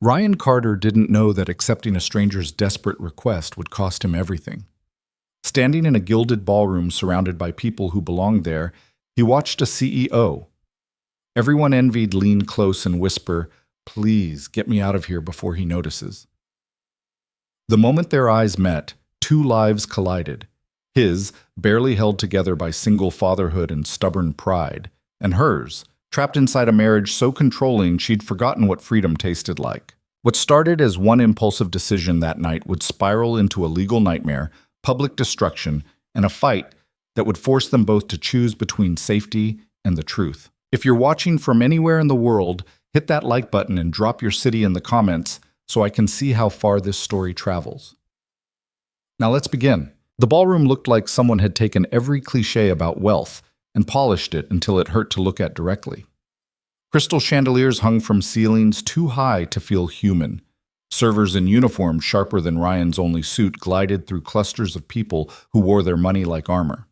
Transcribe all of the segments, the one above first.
Ryan Carter didn't know that accepting a stranger's desperate request would cost him everything. Standing in a gilded ballroom surrounded by people who belonged there, he watched a CEO. Everyone envied lean close and whisper, "Please, get me out of here before he notices." The moment their eyes met, two lives collided. His, barely held together by single fatherhood and stubborn pride, and hers, trapped inside a marriage so controlling she'd forgotten what freedom tasted like. What started as one impulsive decision that night would spiral into a legal nightmare, public destruction, and a fight that would force them both to choose between safety and the truth. If you're watching from anywhere in the world, hit that like button and drop your city in the comments so I can see how far this story travels. Now let's begin. The ballroom looked like someone had taken every cliché about wealth and polished it until it hurt to look at directly. Crystal chandeliers hung from ceilings too high to feel human. Servers in uniforms sharper than Ryan's only suit glided through clusters of people who wore their money like armor.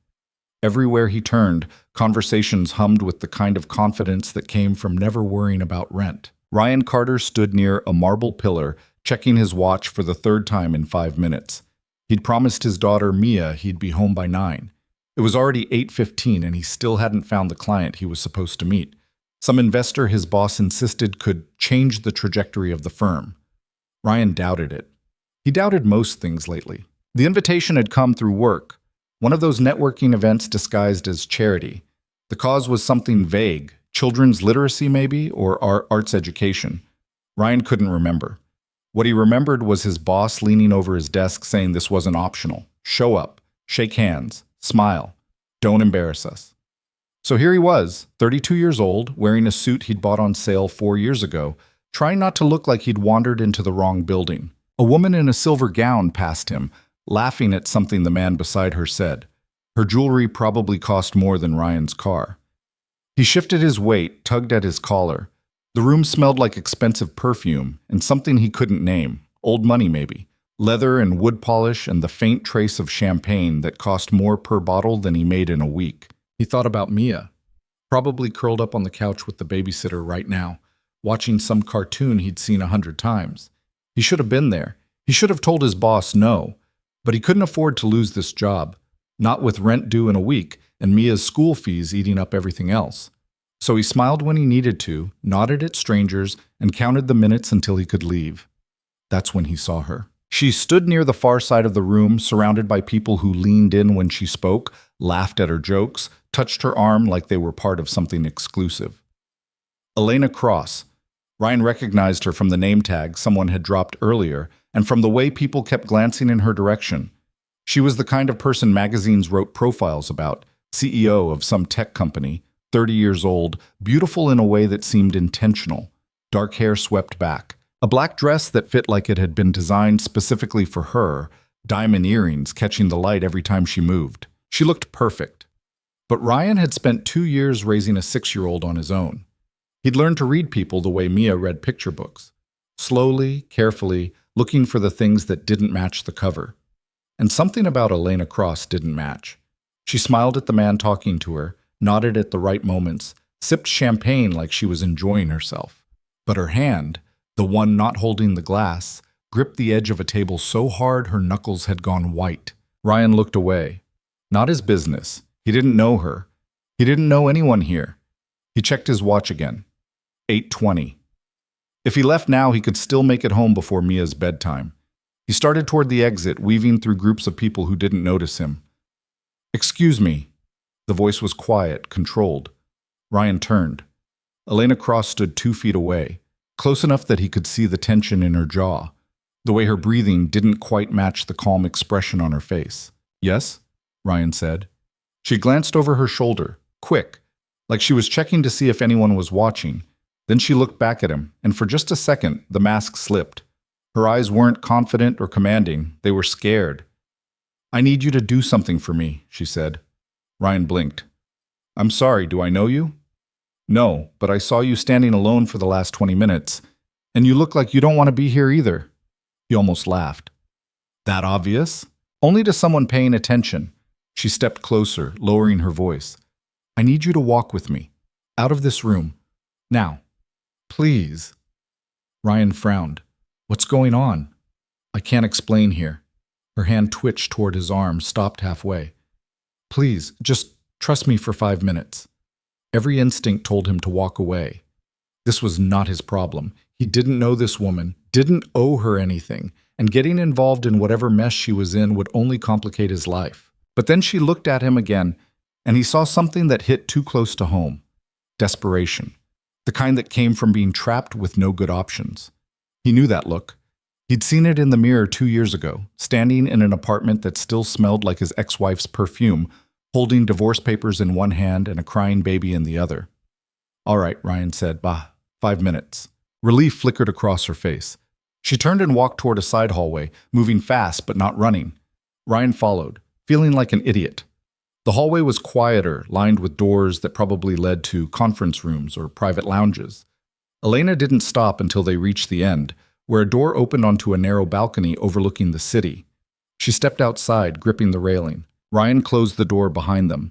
Everywhere he turned, conversations hummed with the kind of confidence that came from never worrying about rent. Ryan Carter stood near a marble pillar, checking his watch for the third time in 5 minutes. He'd promised his daughter Mia he'd be home by 9. It was already 8:15 and he still hadn't found the client he was supposed to meet. Some investor his boss insisted could change the trajectory of the firm. Ryan doubted it. He doubted most things lately. The invitation had come through work, one of those networking events disguised as charity. The cause was something vague, children's literacy maybe, or arts education. Ryan couldn't remember. What he remembered was his boss leaning over his desk saying this wasn't optional. Show up, shake hands, smile, don't embarrass us. So here he was, 32 years old, wearing a suit he'd bought on sale 4 years ago, trying not to look like he'd wandered into the wrong building. A woman in a silver gown passed him, laughing at something the man beside her said. Her jewelry probably cost more than Ryan's car. He shifted his weight, tugged at his collar. The room smelled like expensive perfume and something he couldn't name. Old money, maybe. Leather and wood polish and the faint trace of champagne that cost more per bottle than he made in a week. He thought about Mia, probably curled up on the couch with the babysitter right now, watching some cartoon he'd seen 100 times. He should have been there. He should have told his boss no, but he couldn't afford to lose this job, not with rent due in a week and Mia's school fees eating up everything else. So he smiled when he needed to, nodded at strangers, and counted the minutes until he could leave. That's when he saw her. She stood near the far side of the room, surrounded by people who leaned in when she spoke, laughed at her jokes, touched her arm like they were part of something exclusive. Elena Cross. Ryan recognized her from the name tag someone had dropped earlier, and from the way people kept glancing in her direction. She was the kind of person magazines wrote profiles about, CEO of some tech company, 30 years old, beautiful in a way that seemed intentional. Dark hair swept back. A black dress that fit like it had been designed specifically for her, diamond earrings catching the light every time she moved. She looked perfect. But Ryan had spent 2 years raising a 6-year-old on his own. He'd learned to read people the way Mia read picture books. Slowly, carefully, looking for the things that didn't match the cover. And something about Elena Cross didn't match. She smiled at the man talking to her, nodded at the right moments, sipped champagne like she was enjoying herself. But her hand, the one not holding the glass, gripped the edge of a table so hard her knuckles had gone white. Ryan looked away. Not his business. He didn't know her. He didn't know anyone here. He checked his watch again. 8:20. If he left now, he could still make it home before Mia's bedtime. He started toward the exit, weaving through groups of people who didn't notice him. "Excuse me." The voice was quiet, controlled. Ryan turned. Elena Cross stood 2 feet away, close enough that he could see the tension in her jaw. The way her breathing didn't quite match the calm expression on her face. "Yes?" Ryan said. She glanced over her shoulder, quick, like she was checking to see if anyone was watching. Then she looked back at him, and for just a second, the mask slipped. Her eyes weren't confident or commanding, they were scared. "I need you to do something for me," she said. Ryan blinked. "I'm sorry, do I know you?" "No, but I saw you standing alone for the last 20 minutes, and you look like you don't want to be here either." He almost laughed. "That obvious?" "Only to someone paying attention." She stepped closer, lowering her voice. "I need you to walk with me. Out of this room. Now. Please." Ryan frowned. What's going on? I can't explain here. Her hand twitched toward his arm, stopped halfway. Please, just trust me for 5 minutes. Every instinct told him to walk away. This was not his problem. He didn't know this woman, didn't owe her anything, and getting involved in whatever mess she was in would only complicate his life. But then she looked at him again, and he saw something that hit too close to home. Desperation. The kind that came from being trapped with no good options. He knew that look. He'd seen it in the mirror 2 years ago, standing in an apartment that still smelled like his ex-wife's perfume, holding divorce papers in one hand and a crying baby in the other. All right, Ryan said. 5 minutes. Relief flickered across her face. She turned and walked toward a side hallway, moving fast but not running. Ryan followed, feeling like an idiot. The hallway was quieter, lined with doors that probably led to conference rooms or private lounges. Elena didn't stop until they reached the end, where a door opened onto a narrow balcony overlooking the city. She stepped outside, gripping the railing. Ryan closed the door behind them.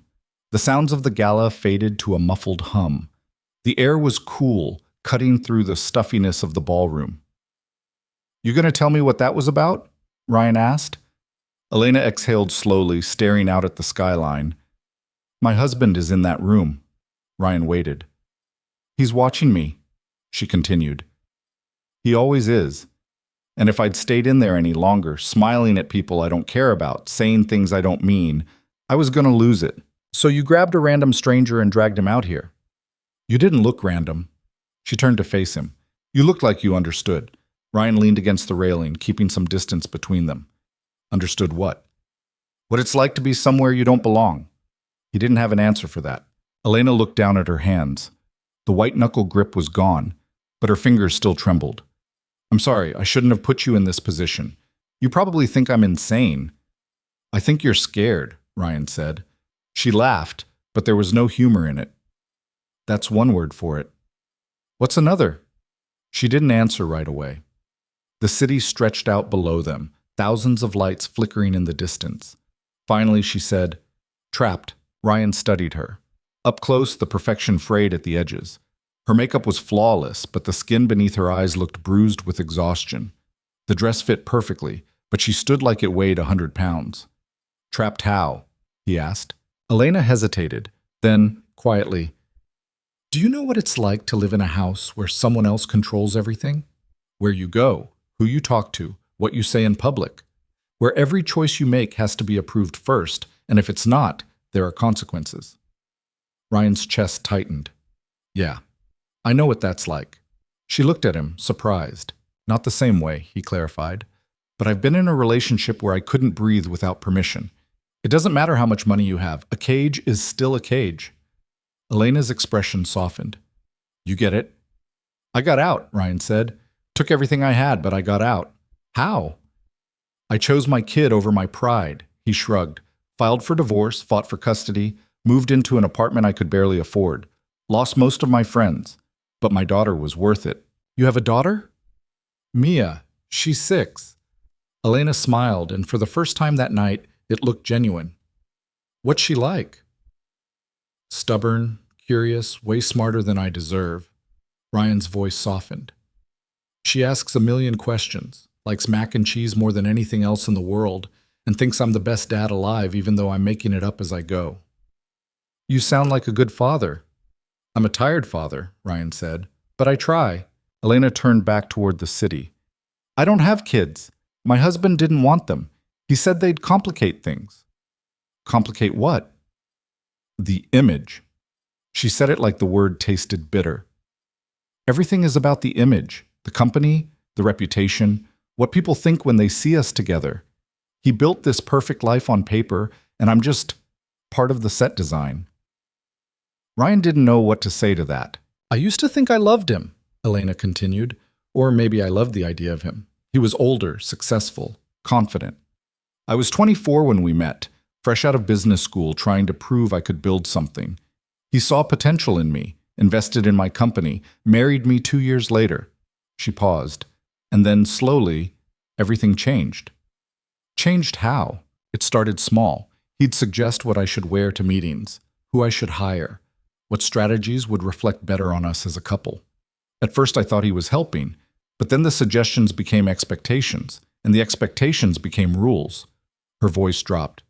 The sounds of the gala faded to a muffled hum. The air was cool, cutting through the stuffiness of the ballroom. You gonna tell me what that was about? Ryan asked. Elena exhaled slowly, staring out at the skyline. My husband is in that room. Ryan waited. He's watching me, she continued. He always is. And if I'd stayed in there any longer, smiling at people I don't care about, saying things I don't mean, I was gonna lose it. So you grabbed a random stranger and dragged him out here. You didn't look random. She turned to face him. You looked like you understood. Ryan leaned against the railing, keeping some distance between them. Understood what? What it's like to be somewhere you don't belong. He didn't have an answer for that. Elena looked down at her hands. The white-knuckle grip was gone, but her fingers still trembled. I'm sorry, I shouldn't have put you in this position. You probably think I'm insane. I think you're scared, Ryan said. She laughed, but there was no humor in it. That's one word for it. What's another? She didn't answer right away. The city stretched out below them, thousands of lights flickering in the distance. Finally, she said, Trapped. Ryan studied her. Up close, the perfection frayed at the edges. Her makeup was flawless, but the skin beneath her eyes looked bruised with exhaustion. The dress fit perfectly, but she stood like it weighed 100 pounds. Trapped how? He asked. Elena hesitated. Then, quietly, do you know what it's like to live in a house where someone else controls everything? Where you go, who you talk to, what you say in public. Where every choice you make has to be approved first, and if it's not, there are consequences. Ryan's chest tightened. Yeah, I know what that's like. She looked at him, surprised. Not the same way, he clarified. But I've been in a relationship where I couldn't breathe without permission. It doesn't matter how much money you have. A cage is still a cage. Elena's expression softened. You get it? I got out, Ryan said. Took everything I had, but I got out. How? I chose my kid over my pride, he shrugged. Filed for divorce, fought for custody, moved into an apartment I could barely afford. Lost most of my friends, but my daughter was worth it. You have a daughter? Mia. She's 6. Elena smiled, and for the first time that night, it looked genuine. What's she like? Stubborn, curious, way smarter than I deserve. Ryan's voice softened. She asks a million questions, likes mac and cheese more than anything else in the world, and thinks I'm the best dad alive even though I'm making it up as I go. You sound like a good father. I'm a tired father, Ryan said, but I try. Elena turned back toward the city. I don't have kids. My husband didn't want them. He said they'd complicate things. Complicate what? The image. She said it like the word tasted bitter. Everything is about the image, the company, the reputation, what people think when they see us together. He built this perfect life on paper, and I'm just part of the set design. Ryan didn't know what to say to that. I used to think I loved him, Elena continued, or maybe I loved the idea of him. He was older, successful, confident. I was 24 when we met, fresh out of business school, trying to prove I could build something. He saw potential in me, invested in my company, married me 2 years later. She paused, and then slowly, everything changed. Changed how? It started small. He'd suggest what I should wear to meetings, who I should hire, what strategies would reflect better on us as a couple. At first I thought he was helping, But then the suggestions became expectations, and the expectations became rules. Her voice dropped.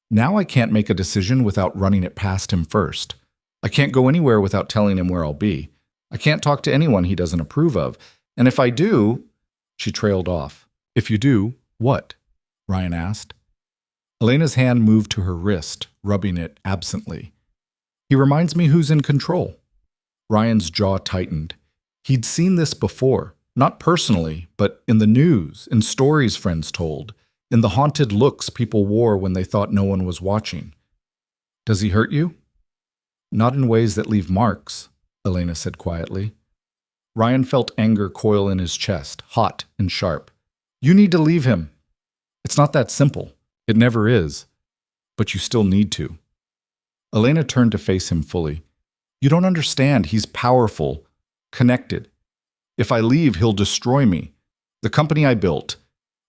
Now I can't make a decision without running it past him first. I can't go anywhere without telling him where I'll be. I can't talk to anyone he doesn't approve of. And if I do, she trailed off. If you do, what? Ryan asked. Elena's hand moved to her wrist, rubbing it absently. He reminds me who's in control. Ryan's jaw tightened. He'd seen this before, not personally, but in the news, in stories friends told, in the haunted looks people wore when they thought no one was watching. Does he hurt you? Not in ways that leave marks, Elena said quietly. Ryan felt anger coil in his chest, hot and sharp. You need to leave him. It's not that simple. It never is. But you still need to. Elena turned to face him fully. You don't understand. He's powerful, connected. If I leave, he'll destroy me. The company I built.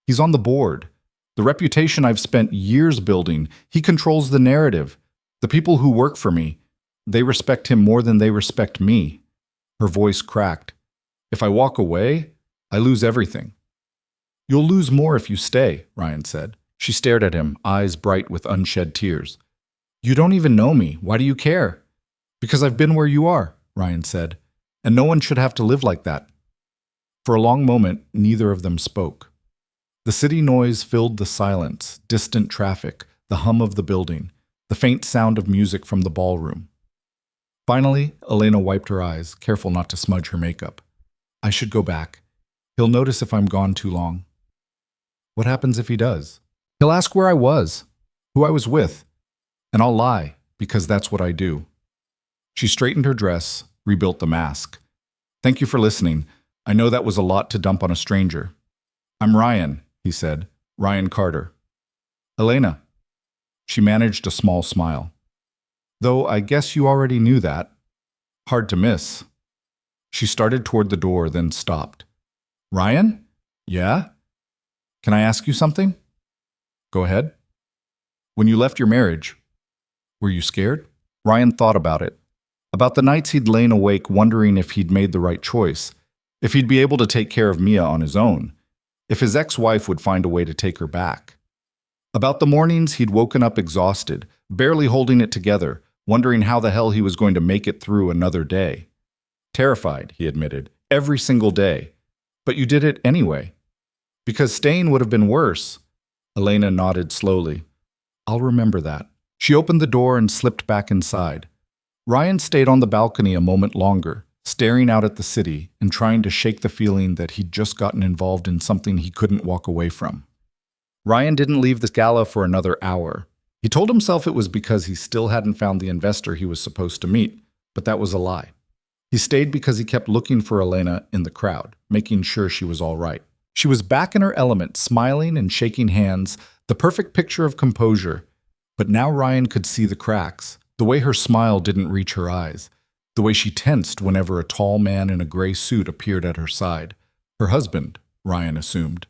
He's on the board. The reputation I've spent years building. He controls the narrative. The people who work for me. They respect him more than they respect me. Her voice cracked. If I walk away, I lose everything. You'll lose more if you stay, Ryan said. She stared at him, eyes bright with unshed tears. You don't even know me. Why do you care? Because I've been where you are, Ryan said. And no one should have to live like that. For a long moment, neither of them spoke. The city noise filled the silence, distant traffic, the hum of the building, the faint sound of music from the ballroom. Finally, Elena wiped her eyes, careful not to smudge her makeup. I should go back. He'll notice if I'm gone too long. What happens if he does? He'll ask where I was, who I was with, and I'll lie, because that's what I do. She straightened her dress, rebuilt the mask. Thank you for listening. I know that was a lot to dump on a stranger. I'm Ryan, he said. Ryan Carter. Elena. She managed a small smile. Though I guess you already knew that. Hard to miss. She started toward the door, then stopped. Ryan? Yeah? Can I ask you something? Go ahead. When you left your marriage, were you scared? Ryan thought about it. About the nights he'd lain awake wondering if he'd made the right choice, if he'd be able to take care of Mia on his own, if his ex-wife would find a way to take her back. About the mornings he'd woken up exhausted, barely holding it together, wondering how the hell he was going to make it through another day. Terrified, he admitted, every single day. But you did it anyway. Because staying would have been worse. Elena nodded slowly. I'll remember that. She opened the door and slipped back inside. Ryan stayed on the balcony a moment longer, staring out at the city and trying to shake the feeling that he'd just gotten involved in something he couldn't walk away from. Ryan didn't leave the gala for another hour. He told himself it was because he still hadn't found the investor he was supposed to meet, but that was a lie. He stayed because he kept looking for Elena in the crowd, making sure she was all right. She was back in her element, smiling and shaking hands, the perfect picture of composure. But now Ryan could see the cracks, the way her smile didn't reach her eyes, the way she tensed whenever a tall man in a gray suit appeared at her side. Her husband, Ryan assumed.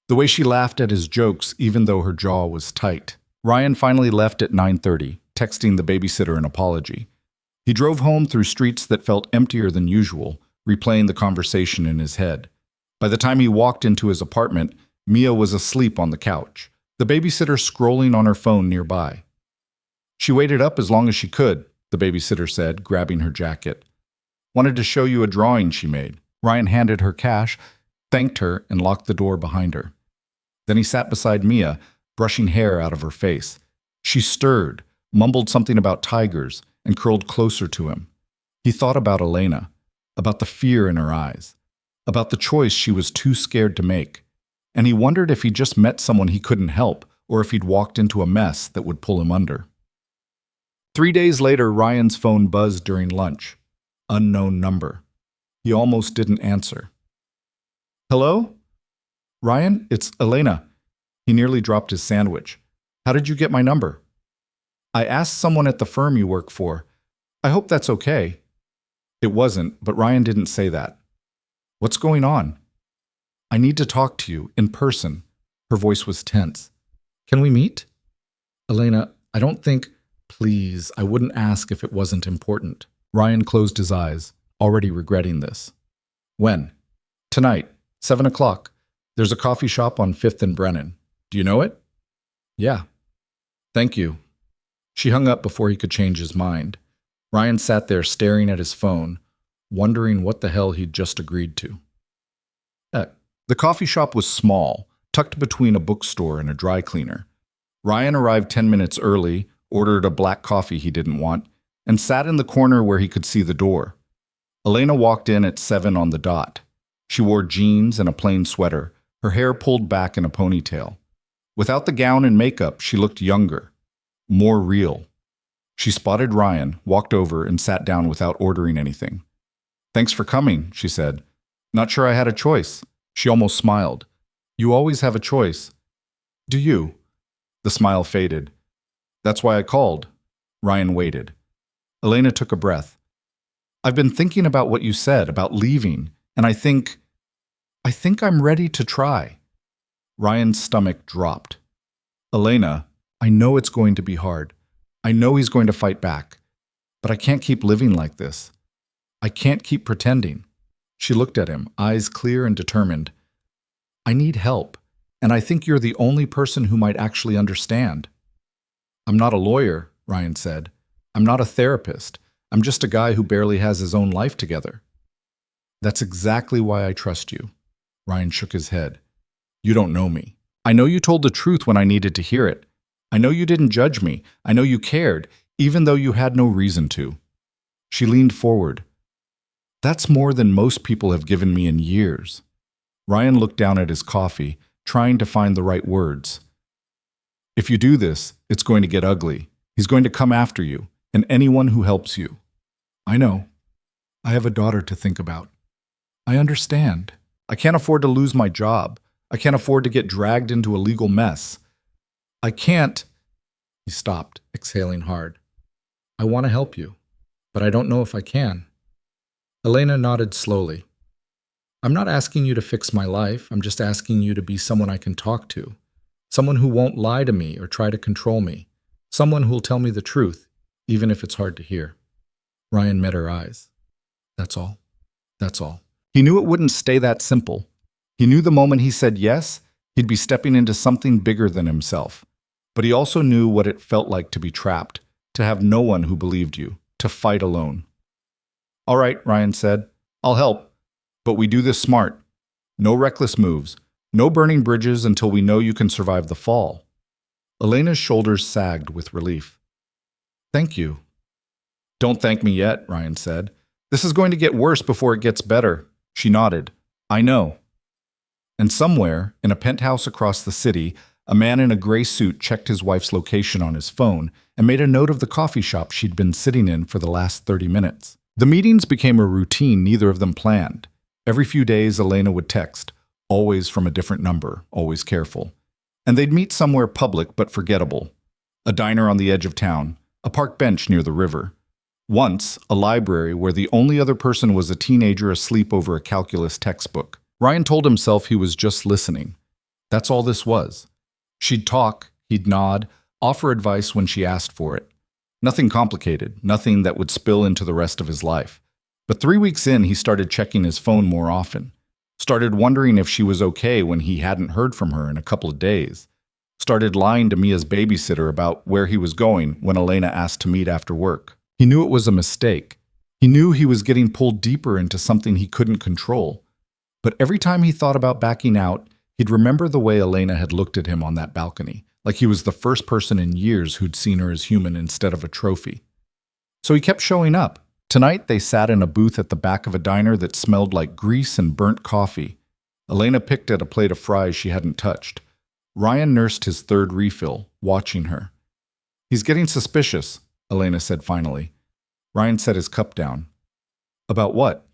The way she laughed at his jokes even though her jaw was tight. Ryan finally left at 9:30, texting the babysitter an apology. He drove home through streets that felt emptier than usual, replaying the conversation in his head. By the time he walked into his apartment, Mia was asleep on the couch, the babysitter scrolling on her phone nearby. She waited up as long as she could, the babysitter said, grabbing her jacket. Wanted to show you a drawing she made. Ryan handed her cash, thanked her, and locked the door behind her. Then he sat beside Mia, brushing hair out of her face. She stirred, mumbled something about tigers, and curled closer to him. He thought about Elena, about the fear in her eyes, about the choice she was too scared to make, and he wondered if he'd just met someone he couldn't help, or if he'd walked into a mess that would pull him under. 3 days later, Ryan's phone buzzed during lunch. Unknown number. He almost didn't answer. Hello? Ryan, it's Elena. He nearly dropped his sandwich. How did you get my number? I asked someone at the firm you work for. I hope that's okay. It wasn't, but Ryan didn't say that. What's going on? I need to talk to you, in person. Her voice was tense. Can we meet? Elena, I don't think... Please, I wouldn't ask if it wasn't important. Ryan closed his eyes, already regretting this. When? Tonight. 7 o'clock. There's a coffee shop on 5th and Brennan. Do you know it? Yeah. Thank you. She hung up before he could change his mind. Ryan sat there staring at his phone, wondering what the hell he'd just agreed to. The coffee shop was small, tucked between a bookstore and a dry cleaner. Ryan arrived 10 minutes early, ordered a black coffee he didn't want, and sat in the corner where he could see the door. Elena walked in at 7 on the dot. She wore jeans and a plain sweater, her hair pulled back in a ponytail. Without the gown and makeup, she looked younger, more real. She spotted Ryan, walked over, and sat down without ordering anything. "Thanks for coming," she said. "Not sure I had a choice." She almost smiled. "You always have a choice." "Do you?" The smile faded. "That's why I called." Ryan waited. Elena took a breath. "I've been thinking about what you said, about leaving, and I think I'm ready to try." Ryan's stomach dropped. "Elena, I know it's going to be hard. I know he's going to fight back. But I can't keep living like this. I can't keep pretending." She looked at him, eyes clear and determined. "I need help, and I think you're the only person who might actually understand." "I'm not a lawyer," Ryan said. "I'm not a therapist. I'm just a guy who barely has his own life together." "That's exactly why I trust you." Ryan shook his head. "You don't know me. I know you told the truth when I needed to hear it. I know you didn't judge me. I know you cared, even though you had no reason to." She leaned forward. "That's more than most people have given me in years." Ryan looked down at his coffee, trying to find the right words. "If you do this, it's going to get ugly. He's going to come after you, and anyone who helps you." "I know. I have a daughter to think about. I understand. I can't afford to lose my job. I can't afford to get dragged into a legal mess. I can't—" He stopped, exhaling hard. "I want to help you, but I don't know if I can." Elena nodded slowly. "I'm not asking you to fix my life. I'm just asking you to be someone I can talk to. Someone who won't lie to me or try to control me. Someone who'll tell me the truth, even if it's hard to hear." Ryan met her eyes. "That's all. That's all." He knew it wouldn't stay that simple. He knew the moment he said yes, he'd be stepping into something bigger than himself. But he also knew what it felt like to be trapped, to have no one who believed you, to fight alone. "All right," Ryan said. "I'll help. But we do this smart. No reckless moves. No burning bridges until we know you can survive the fall." Elena's shoulders sagged with relief. "Thank you." "Don't thank me yet," Ryan said. "This is going to get worse before it gets better." She nodded. "I know." And somewhere, in a penthouse across the city, a man in a gray suit checked his wife's location on his phone and made a note of the coffee shop she'd been sitting in for the last 30 minutes. The meetings became a routine neither of them planned. Every few days, Elena would text, always from a different number, always careful. And they'd meet somewhere public but forgettable. A diner on the edge of town, a park bench near the river. Once, a library where the only other person was a teenager asleep over a calculus textbook. Ryan told himself he was just listening. That's all this was. She'd talk, he'd nod, offer advice when she asked for it. Nothing complicated, nothing that would spill into the rest of his life. But 3 weeks in, he started checking his phone more often. Started wondering if she was okay when he hadn't heard from her in a couple of days. Started lying to Mia's babysitter about where he was going when Elena asked to meet after work. He knew it was a mistake. He knew he was getting pulled deeper into something he couldn't control. But every time he thought about backing out, he'd remember the way Elena had looked at him on that balcony, like he was the first person in years who'd seen her as human instead of a trophy. So he kept showing up. Tonight, they sat in a booth at the back of a diner that smelled like grease and burnt coffee. Elena picked at a plate of fries she hadn't touched. Ryan nursed his third refill, watching her. "He's getting suspicious," Elena said finally. Ryan set his cup down. "About what?"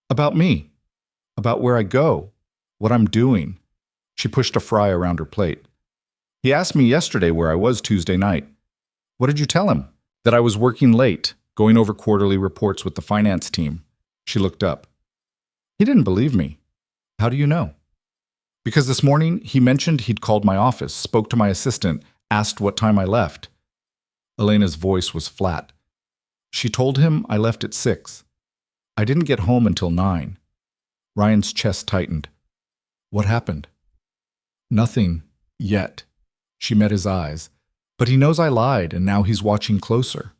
"About me. About where I go. What I'm doing." She pushed a fry around her plate. "He asked me yesterday where I was Tuesday night." "What did you tell him?" "That I was working late, going over quarterly reports with the finance team." She looked up. "He didn't believe me." "How do you know?" "Because this morning he mentioned he'd called my office, spoke to my assistant, asked what time I left." Elena's voice was flat. "She told him I left at 6. I didn't get home until 9. Ryan's chest tightened. What happened? Nothing. Yet. She met his eyes. But he knows I lied, and now he's watching closer.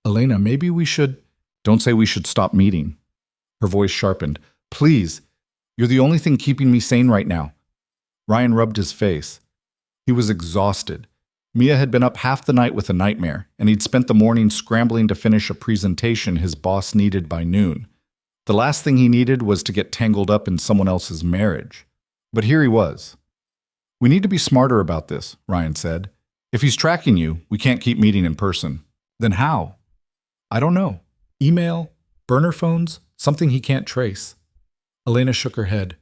Elena, maybe we should... Don't say we should stop meeting. Her voice sharpened. Please. You're the only thing keeping me sane right now. Ryan rubbed his face. He was exhausted. Mia had been up half the night with a nightmare, and he'd spent the morning scrambling to finish a presentation his boss needed by noon. The last thing he needed was to get tangled up in someone else's marriage. But here he was. We need to be smarter about this, Ryan said. If he's tracking you, we can't keep meeting in person. Then how? I don't know. Email? Burner phones? Something he can't trace. Elena shook her head.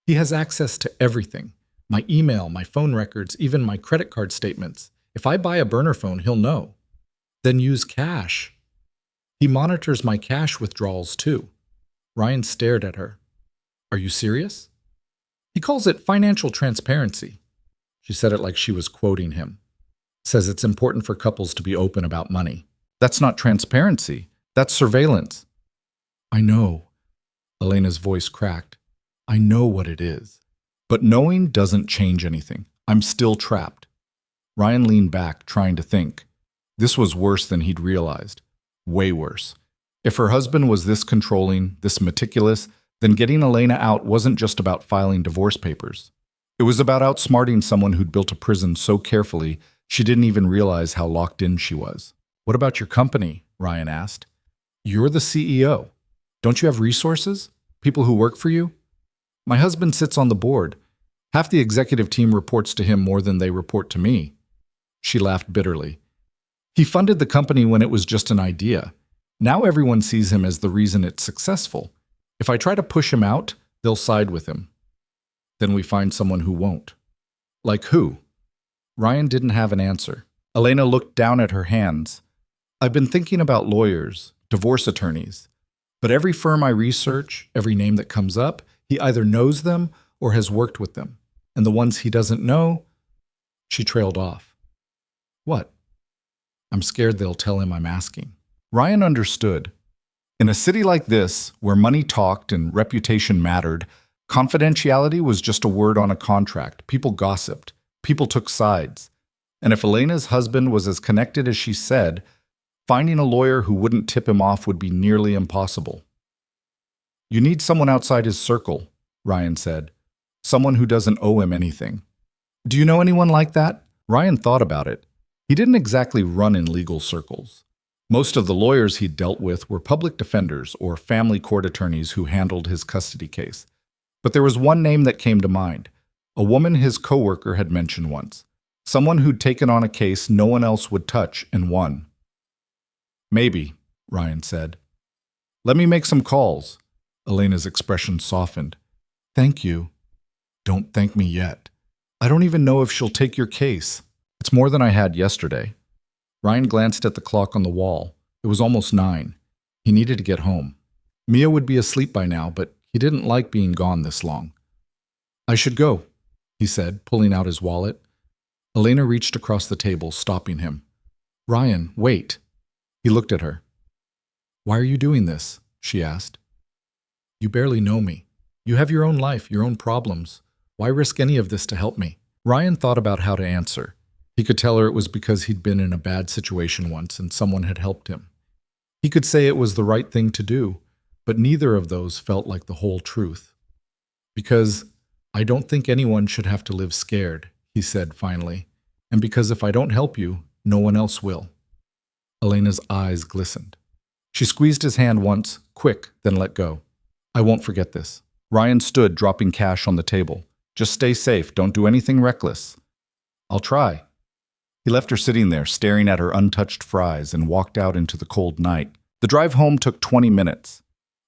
He has access to everything. My email, my phone records, even my credit card statements. If I buy a burner phone, he'll know. Then use cash. He monitors my cash withdrawals too. Ryan stared at her. Are you serious? He calls it financial transparency. She said it like she was quoting him. Says it's important for couples to be open about money. That's not transparency. That's surveillance. I know. Elena's voice cracked. I know what it is. But knowing doesn't change anything. I'm still trapped. Ryan leaned back, trying to think. This was worse than he'd realized. Way worse. If her husband was this controlling, this meticulous, then getting Elena out wasn't just about filing divorce papers. It was about outsmarting someone who'd built a prison so carefully she didn't even realize how locked in she was. What about your company? Ryan asked. You're the CEO. Don't you have resources? People who work for you? My husband sits on the board. Half the executive team reports to him more than they report to me. She laughed bitterly. He funded the company when it was just an idea. Now everyone sees him as the reason it's successful. If I try to push him out, they'll side with him. Then we find someone who won't. Like who? Ryan didn't have an answer. Elena looked down at her hands. I've been thinking about lawyers, divorce attorneys. But every firm I research, every name that comes up, he either knows them or has worked with them. And the ones he doesn't know, she trailed off. What? I'm scared they'll tell him I'm asking. Ryan understood. In a city like this, where money talked and reputation mattered, confidentiality was just a word on a contract. People gossiped. People took sides. And if Elena's husband was as connected as she said, finding a lawyer who wouldn't tip him off would be nearly impossible. You need someone outside his circle, Ryan said. Someone who doesn't owe him anything. Do you know anyone like that? Ryan thought about it. He didn't exactly run in legal circles. Most of the lawyers he'd dealt with were public defenders or family court attorneys who handled his custody case. But there was one name that came to mind. A woman his coworker had mentioned once. Someone who'd taken on a case no one else would touch and won. Maybe, Ryan said. Let me make some calls. Elena's expression softened. Thank you. Don't thank me yet. I don't even know if she'll take your case. It's more than I had yesterday. Ryan glanced at the clock on the wall. It was almost 9. He needed to get home. Mia would be asleep by now, but he didn't like being gone this long. I should go, he said, pulling out his wallet. Elena reached across the table, stopping him. Ryan, wait. He looked at her. Why are you doing this? She asked. You barely know me. You have your own life, your own problems. Why risk any of this to help me? Ryan thought about how to answer. He could tell her it was because he'd been in a bad situation once and someone had helped him. He could say it was the right thing to do, but neither of those felt like the whole truth. Because I don't think anyone should have to live scared, he said finally, and because if I don't help you, no one else will. Elena's eyes glistened. She squeezed his hand once, quick, then let go. I won't forget this. Ryan stood, dropping cash on the table. Just stay safe. Don't do anything reckless. I'll try. He left her sitting there, staring at her untouched fries, and walked out into the cold night. The drive home took 20 minutes.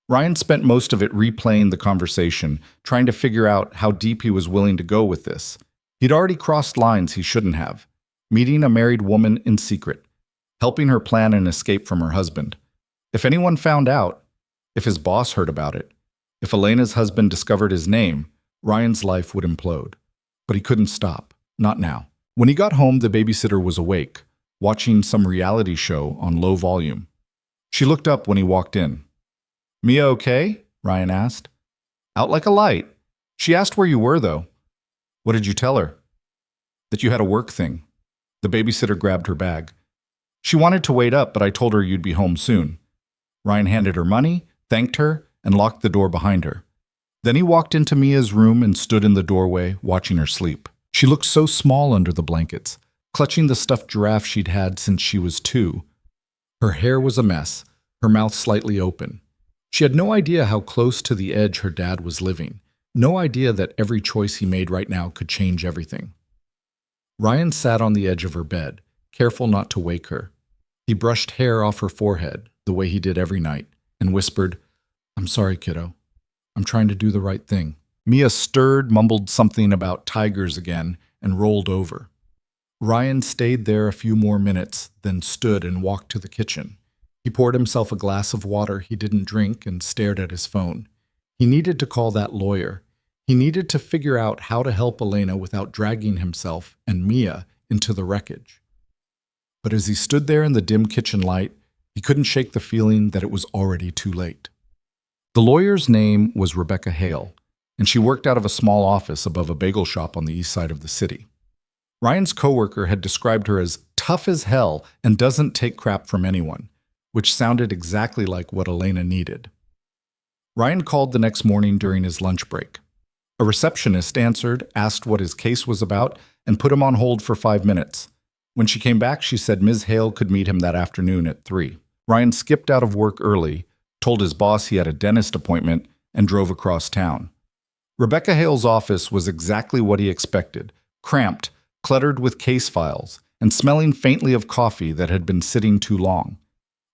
Ryan spent most of it replaying the conversation, trying to figure out how deep he was willing to go with this. He'd already crossed lines he shouldn't have. Meeting a married woman in secret. Helping her plan an escape from her husband. If anyone found out, if his boss heard about it, if Elena's husband discovered his name, Ryan's life would implode. But he couldn't stop. Not now. When he got home, the babysitter was awake, watching some reality show on low volume. She looked up when he walked in. Mia okay? Ryan asked. Out like a light. She asked where you were, though. What did you tell her? That you had a work thing. The babysitter grabbed her bag. She wanted to wait up, but I told her you'd be home soon. Ryan handed her money, thanked her, and locked the door behind her. Then he walked into Mia's room and stood in the doorway, watching her sleep. She looked so small under the blankets, clutching the stuffed giraffe she'd had since she was 2. Her hair was a mess, her mouth slightly open. She had no idea how close to the edge her dad was living, no idea that every choice he made right now could change everything. Ryan sat on the edge of her bed, careful not to wake her. He brushed hair off her forehead, the way he did every night, and whispered, "I'm sorry, kiddo. I'm trying to do the right thing." Mia stirred, mumbled something about tigers again, and rolled over. Ryan stayed there a few more minutes, then stood and walked to the kitchen. He poured himself a glass of water he didn't drink and stared at his phone. He needed to call that lawyer. He needed to figure out how to help Elena without dragging himself and Mia into the wreckage. But as he stood there in the dim kitchen light, he couldn't shake the feeling that it was already too late. The lawyer's name was Rebecca Hale, and she worked out of a small office above a bagel shop on the east side of the city. Ryan's coworker had described her as tough as hell and doesn't take crap from anyone, which sounded exactly like what Elena needed. Ryan called the next morning during his lunch break. A receptionist answered, asked what his case was about, and put him on hold for 5 minutes. When she came back, she said Ms. Hale could meet him that afternoon at 3. Ryan skipped out of work early, told his boss he had a dentist appointment, and drove across town. Rebecca Hale's office was exactly what he expected, cramped, cluttered with case files, and smelling faintly of coffee that had been sitting too long.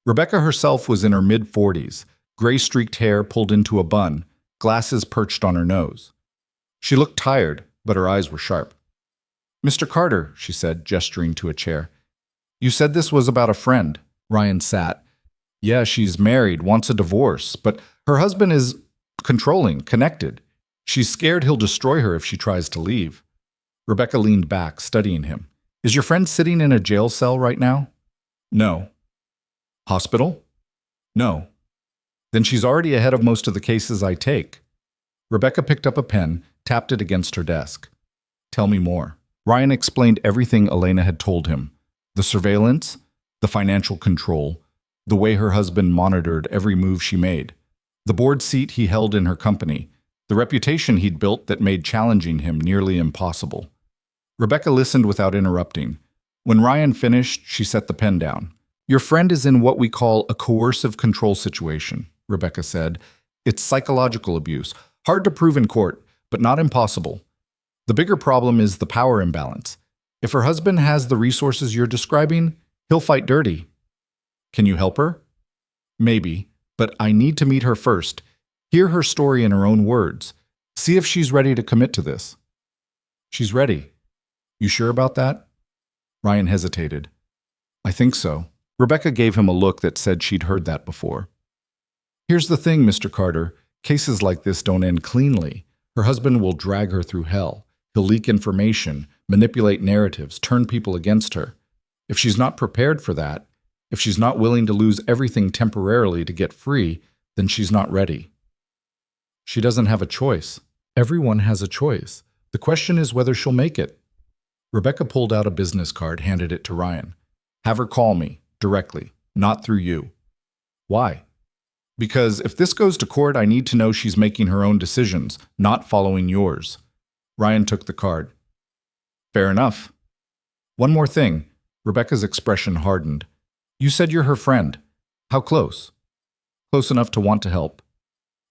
Rebecca herself was in her mid-40s, gray-streaked hair pulled into a bun, glasses perched on her nose. She looked tired, but her eyes were sharp. "Mr. Carter," she said, gesturing to a chair. "You said this was about a friend." Ryan sat. "Yeah, she's married, wants a divorce, but her husband is controlling, connected. She's scared he'll destroy her if she tries to leave." Rebecca leaned back, studying him. "Is your friend sitting in a jail cell right now?" "No." "Hospital?" "No." "Then she's already ahead of most of the cases I take." Rebecca picked up a pen, tapped it against her desk. "Tell me more." Ryan explained everything Elena had told him. The surveillance, the financial control, the way her husband monitored every move she made, the board seat he held in her company, the reputation he'd built that made challenging him nearly impossible. Rebecca listened without interrupting. When Ryan finished, she set the pen down. "Your friend is in what we call a coercive control situation," Rebecca said. "It's psychological abuse, hard to prove in court, but not impossible. The bigger problem is the power imbalance. If her husband has the resources you're describing, he'll fight dirty. Can you help her?" "Maybe, but I need to meet her first. Hear her story in her own words. See if she's ready to commit to this." "She's ready." "You sure about that?" Ryan hesitated. "I think so." Rebecca gave him a look that said she'd heard that before. "Here's the thing, Mr. Carter. Cases like this don't end cleanly. Her husband will drag her through hell. He'll leak information, manipulate narratives, turn people against her. If she's not prepared for that, if she's not willing to lose everything temporarily to get free, then she's not ready." "She doesn't have a choice." "Everyone has a choice. The question is whether she'll make it." Rebecca pulled out a business card, handed it to Ryan. "Have her call me, directly, not through you." "Why?" "Because if this goes to court, I need to know she's making her own decisions, not following yours." Ryan took the card. "Fair enough." "One more thing." Rebecca's expression hardened. "You said you're her friend. How close?" "Close enough to want to help."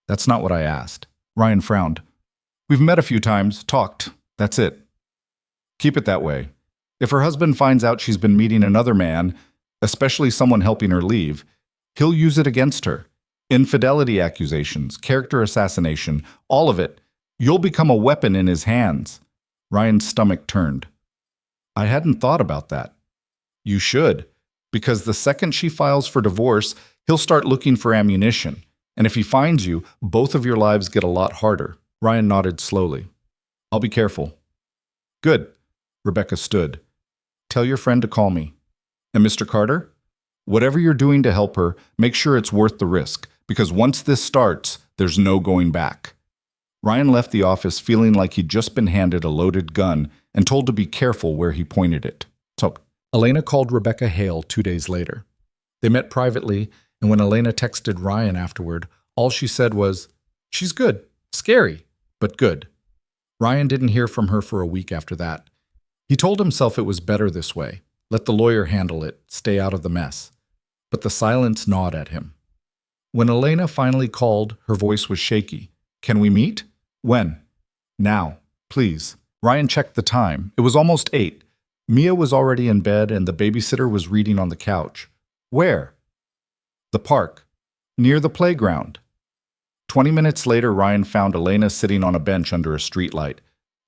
"That's not what I asked." Ryan frowned. "We've met a few times, talked. That's it." "Keep it that way. If her husband finds out she's been meeting another man, especially someone helping her leave, he'll use it against her. Infidelity accusations, character assassination, all of it. You'll become a weapon in his hands." Ryan's stomach turned. "I hadn't thought about that." "You should, because the second she files for divorce, he'll start looking for ammunition. And if he finds you, both of your lives get a lot harder." Ryan nodded slowly. "I'll be careful." "Good." Rebecca stood. "Tell your friend to call me. And Mr. Carter, whatever you're doing to help her, make sure it's worth the risk, because once this starts, there's no going back." Ryan left the office feeling like he'd just been handed a loaded gun and told to be careful where he pointed it. So, Elena called Rebecca Hale 2 days later. They met privately, and when Elena texted Ryan afterward, all she said was, "She's good. Scary, but good." Ryan didn't hear from her for a week after that. He told himself it was better this way. Let the lawyer handle it, stay out of the mess. But the silence gnawed at him. When Elena finally called, her voice was shaky. "Can we meet?" "When?" "Now, please." Ryan checked the time. It was almost 8. Mia was already in bed and the babysitter was reading on the couch. "Where?" "The park. Near the playground." 20 minutes later, Ryan found Elena sitting on a bench under a streetlight.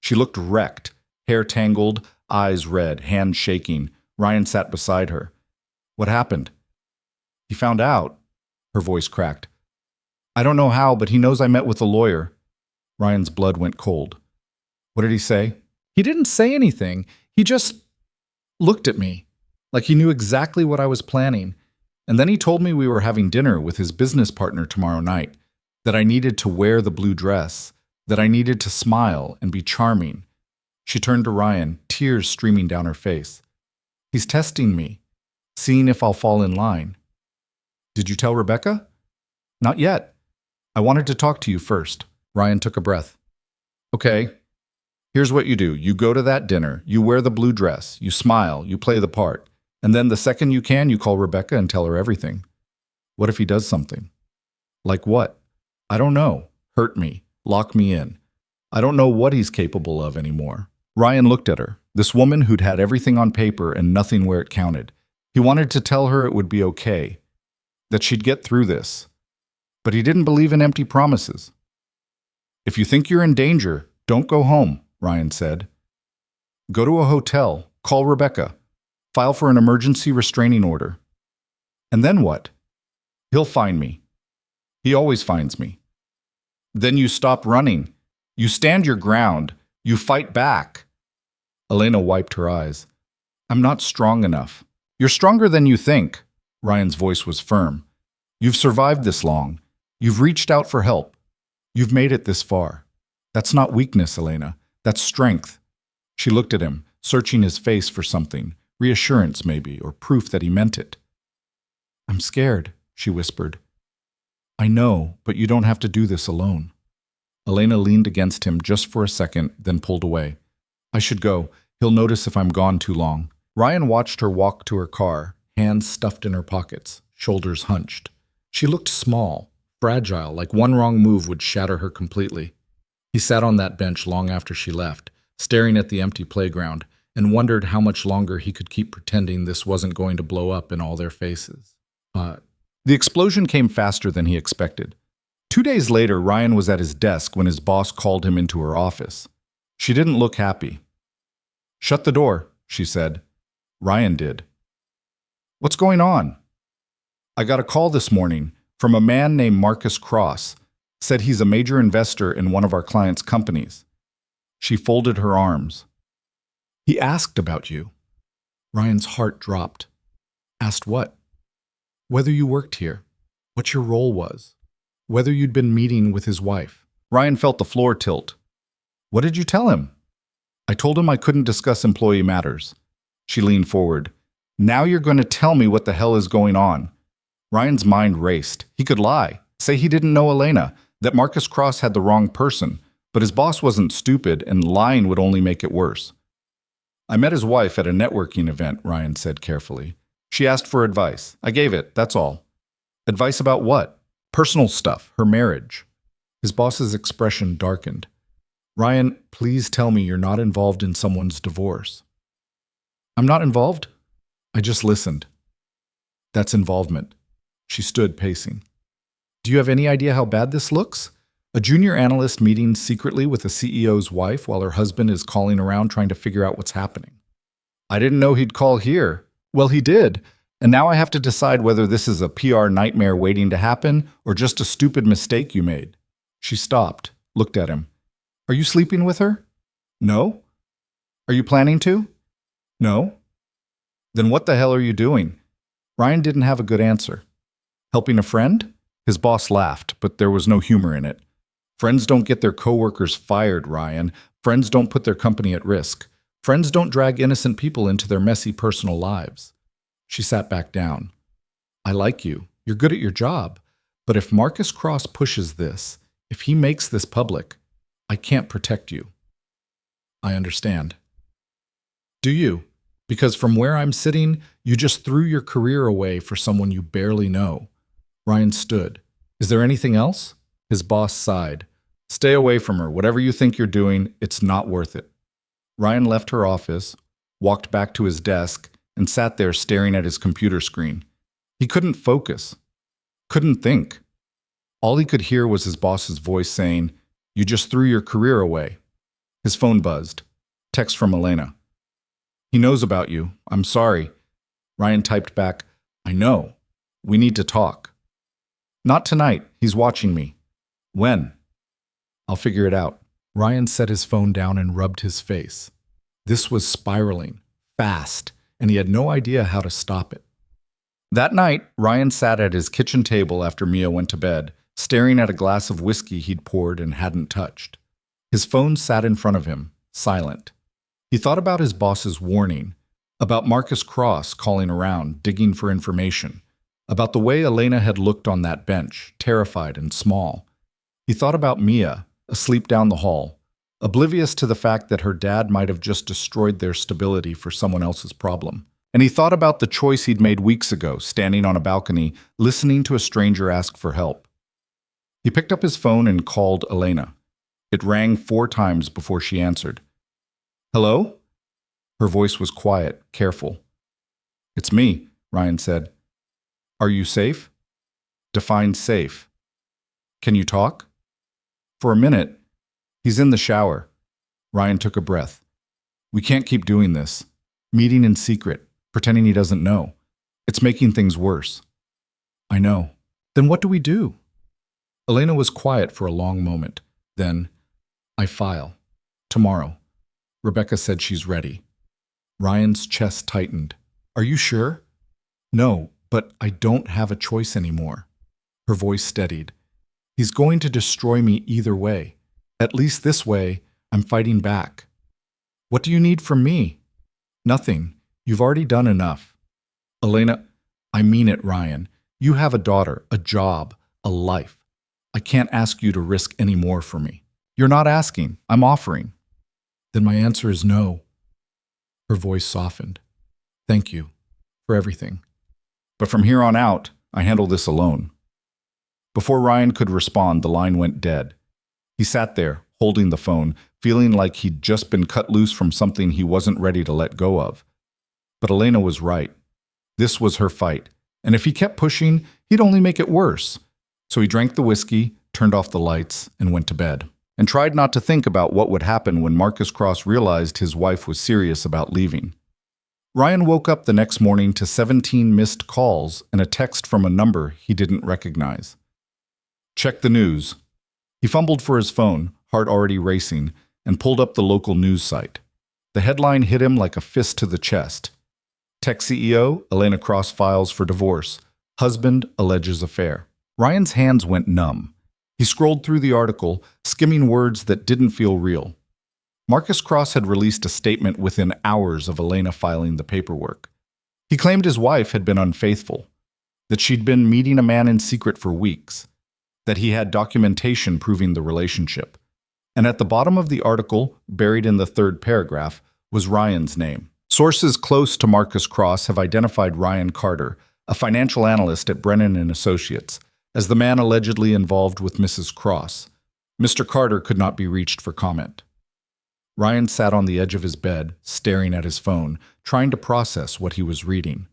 She looked wrecked, hair tangled, eyes red, hands shaking. Ryan sat beside her. "What happened?" "He found out." Her voice cracked. "I don't know how, but he knows I met with a lawyer." Ryan's blood went cold. "What did he say?" "He didn't say anything. He just looked at me, like he knew exactly what I was planning. And then he told me we were having dinner with his business partner tomorrow night, that I needed to wear the blue dress, that I needed to smile and be charming." She turned to Ryan, tears streaming down her face. "He's testing me, seeing if I'll fall in line." "Did you tell Rebecca?" "Not yet. I wanted to talk to you first." Ryan took a breath. "Okay. Here's what you do. You go to that dinner, you wear the blue dress, you smile, you play the part, and then the second you can, you call Rebecca and tell her everything." "What if he does something?" "Like what?" "I don't know. Hurt me. Lock me in. I don't know what he's capable of anymore." Ryan looked at her, this woman who'd had everything on paper and nothing where it counted. He wanted to tell her it would be okay, that she'd get through this. But he didn't believe in empty promises. "If you think you're in danger, don't go home," Ryan said. "Go to a hotel, call Rebecca, file for an emergency restraining order." "And then what?" "He'll find me. He always finds me." "Then you stop running. You stand your ground. You fight back." Elena wiped her eyes. "I'm not strong enough." "You're stronger than you think." Ryan's voice was firm. "You've survived this long. You've reached out for help. You've made it this far. That's not weakness, Elena. That's strength." She looked at him, searching his face for something, reassurance maybe, or proof that he meant it. "I'm scared," she whispered. "I know, but you don't have to do this alone." Elena leaned against him just for a second, then pulled away. "I should go. He'll notice if I'm gone too long." Ryan watched her walk to her car, hands stuffed in her pockets, shoulders hunched. She looked small, fragile, like one wrong move would shatter her completely. He sat on that bench long after she left, staring at the empty playground, and wondered how much longer he could keep pretending this wasn't going to blow up in all their faces. The explosion came faster than he expected. 2 days later, Ryan was at his desk when his boss called him into her office. She didn't look happy. "Shut the door," she said. Ryan did. "What's going on?" "I got a call this morning from a man named Marcus Cross. Said he's a major investor in one of our clients' companies." She folded her arms. "He asked about you." Ryan's heart dropped. "Asked what?" "Whether you worked here, what your role was, whether you'd been meeting with his wife." Ryan felt the floor tilt. "What did you tell him?" "I told him I couldn't discuss employee matters." She leaned forward. "Now you're going to tell me what the hell is going on." Ryan's mind raced. He could lie, say he didn't know Elena, that Marcus Cross had the wrong person, but his boss wasn't stupid and lying would only make it worse. "I met his wife at a networking event," Ryan said carefully. "She asked for advice. I gave it, that's all." "Advice about what?" "Personal stuff, her marriage." His boss's expression darkened. "Ryan, please tell me you're not involved in someone's divorce." "I'm not involved. I just listened." "That's involvement." She stood pacing. "Do you have any idea how bad this looks? A junior analyst meeting secretly with the CEO's wife while her husband is calling around trying to figure out what's happening." "I didn't know he'd call here." "Well, he did. And now I have to decide whether this is a PR nightmare waiting to happen or just a stupid mistake you made." She stopped, looked at him. "Are you sleeping with her?" "No." "Are you planning to?" "No." "Then what the hell are you doing?" Ryan didn't have a good answer. "Helping a friend?" His boss laughed, but there was no humor in it. Friends don't get their coworkers fired, Ryan. Friends don't put their company at risk. Friends don't drag innocent people into their messy personal lives. She sat back down. I like you. You're good at your job. But if Marcus Cross pushes this, if he makes this public, I can't protect you. I understand. Do you? Because from where I'm sitting, you just threw your career away for someone you barely know. Ryan stood. Is there anything else? His boss sighed. Stay away from her. Whatever you think you're doing, it's not worth it. Ryan left her office, walked back to his desk, and sat there staring at his computer screen. He couldn't focus. Couldn't think. All he could hear was his boss's voice saying, You just threw your career away. His phone buzzed. Text from Elena. He knows about you. I'm sorry. Ryan typed back, I know. We need to talk. Not tonight. He's watching me. When? I'll figure it out. Ryan set his phone down and rubbed his face. This was spiraling, fast, and he had no idea how to stop it. That night, Ryan sat at his kitchen table after Mia went to bed, staring at a glass of whiskey he'd poured and hadn't touched. His phone sat in front of him, silent. He thought about his boss's warning, about Marcus Cross calling around, digging for information, about the way Elena had looked on that bench, terrified and small. He thought about Mia, asleep down the hall, oblivious to the fact that her dad might have just destroyed their stability for someone else's problem. And he thought about the choice he'd made weeks ago, standing on a balcony, listening to a stranger ask for help. He picked up his phone and called Elena. It rang 4 times before she answered. Hello? Her voice was quiet, careful. It's me, Ryan said. Are you safe? Define safe. Can you talk? For a minute. He's in the shower. Ryan took a breath. We can't keep doing this. Meeting in secret, pretending he doesn't know. It's making things worse. I know. Then what do we do? Elena was quiet for a long moment. Then, I file. Tomorrow. Rebecca said she's ready. Ryan's chest tightened. Are you sure? No, but I don't have a choice anymore. Her voice steadied. He's going to destroy me either way. At least this way, I'm fighting back. What do you need from me? Nothing. You've already done enough. Elena, I mean it, Ryan. You have a daughter, a job, a life. I can't ask you to risk any more for me. You're not asking. I'm offering. Then my answer is no. Her voice softened. Thank you for everything. But from here on out, I handle this alone. Before Ryan could respond, the line went dead. He sat there, holding the phone, feeling like he'd just been cut loose from something he wasn't ready to let go of. But Elena was right. This was her fight, and if he kept pushing, he'd only make it worse. So he drank the whiskey, turned off the lights, and went to bed, and tried not to think about what would happen when Marcus Cross realized his wife was serious about leaving. Ryan woke up the next morning to 17 missed calls and a text from a number he didn't recognize. Check the news. He fumbled for his phone, heart already racing, and pulled up the local news site. The headline hit him like a fist to the chest. Tech CEO, Elena Cross files for divorce. Husband alleges affair. Ryan's hands went numb. He scrolled through the article, skimming words that didn't feel real. Marcus Cross had released a statement within hours of Elena filing the paperwork. He claimed his wife had been unfaithful, that she'd been meeting a man in secret for weeks, that he had documentation proving the relationship. And at the bottom of the article, buried in the 3rd paragraph, was Ryan's name. Sources close to Marcus Cross have identified Ryan Carter, a financial analyst at Brennan & Associates, as the man allegedly involved with Mrs. Cross. Mr. Carter could not be reached for comment. Ryan sat on the edge of his bed, staring at his phone, trying to process what he was reading.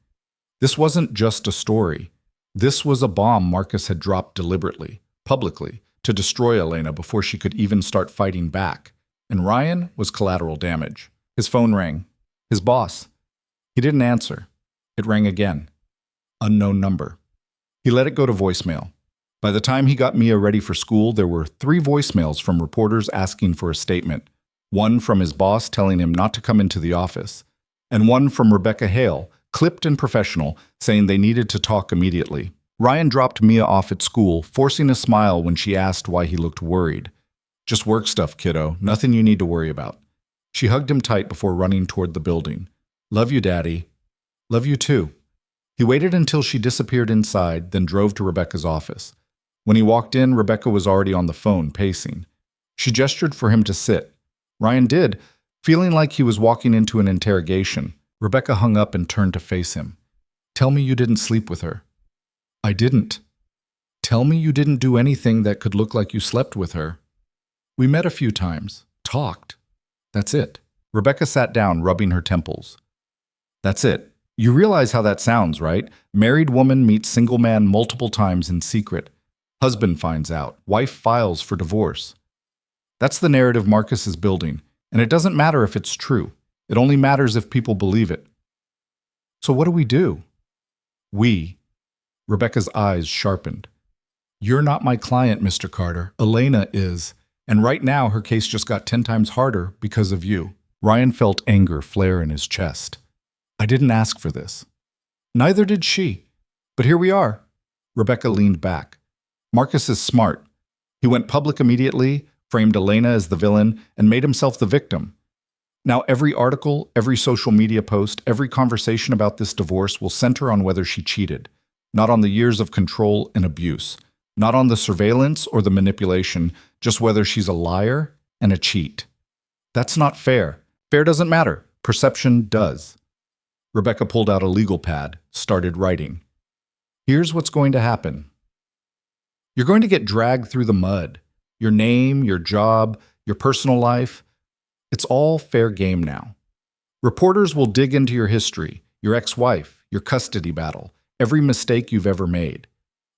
This wasn't just a story. This was a bomb Marcus had dropped deliberately, publicly, to destroy Elena before she could even start fighting back. And Ryan was collateral damage. His phone rang. His boss. He didn't answer. It rang again. Unknown number. He let it go to voicemail. By the time he got Mia ready for school, there were 3 voicemails from reporters asking for a statement. One from his boss telling him not to come into the office, and one from Rebecca Hale, clipped and professional, saying they needed to talk immediately. Ryan dropped Mia off at school, forcing a smile when she asked why he looked worried. Just work stuff, kiddo. Nothing you need to worry about. She hugged him tight before running toward the building. Love you, Daddy. Love you too. He waited until she disappeared inside, then drove to Rebecca's office. When he walked in, Rebecca was already on the phone, pacing. She gestured for him to sit. Ryan did, feeling like he was walking into an interrogation. Rebecca hung up and turned to face him. Tell me you didn't sleep with her. I didn't. Tell me you didn't do anything that could look like you slept with her. We met a few times, talked. That's it. Rebecca sat down, rubbing her temples. That's it. You realize how that sounds, right? Married woman meets single man multiple times in secret. Husband finds out. Wife files for divorce. That's the narrative Marcus is building, and it doesn't matter if it's true. It only matters if people believe it. So what do we do? We. Rebecca's eyes sharpened. You're not my client, Mr. Carter. Elena is. And right now, her case just got 10 times harder because of you. Ryan felt anger flare in his chest. I didn't ask for this. Neither did she. But here we are. Rebecca leaned back. Marcus is smart. He went public immediately, framed Elena as the villain, and made himself the victim. Now every article, every social media post, every conversation about this divorce will center on whether she cheated, not on the years of control and abuse, not on the surveillance or the manipulation, just whether she's a liar and a cheat. That's not fair. Fair doesn't matter. Perception does. Rebecca pulled out a legal pad, started writing. Here's what's going to happen. You're going to get dragged through the mud. Your name, your job, your personal life. It's all fair game now. Reporters will dig into your history, your ex-wife, your custody battle, every mistake you've ever made.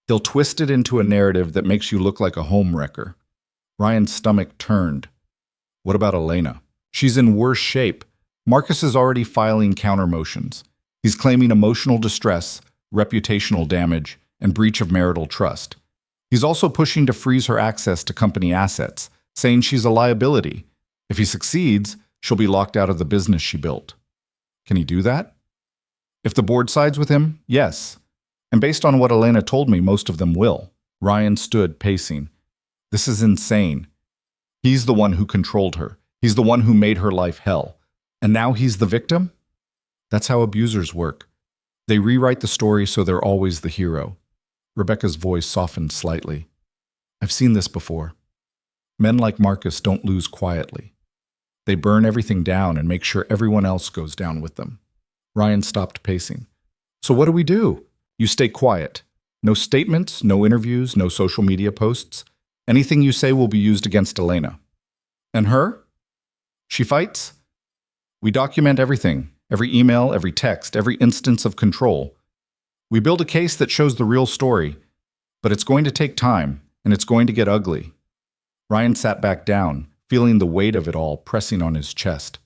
They'll twist it into a narrative that makes you look like a homewrecker. Ryan's stomach turned. What about Elena? She's in worse shape. Marcus is already filing counter motions. He's claiming emotional distress, reputational damage, and breach of marital trust. He's also pushing to freeze her access to company assets, saying she's a liability. If he succeeds, she'll be locked out of the business she built. Can he do that? If the board sides with him, yes. And based on what Elena told me, most of them will. Ryan stood, pacing. This is insane. He's the one who controlled her. He's the one who made her life hell. And now he's the victim? That's how abusers work. They rewrite the story so they're always the hero. Rebecca's voice softened slightly. I've seen this before. Men like Marcus don't lose quietly. They burn everything down and make sure everyone else goes down with them. Ryan stopped pacing. So what do we do? You stay quiet. No statements, no interviews, no social media posts. Anything you say will be used against Elena. And her? She fights? We document everything, every email, every text, every instance of control. We build a case that shows the real story, but it's going to take time, and it's going to get ugly. Ryan sat back down, feeling the weight of it all pressing on his chest.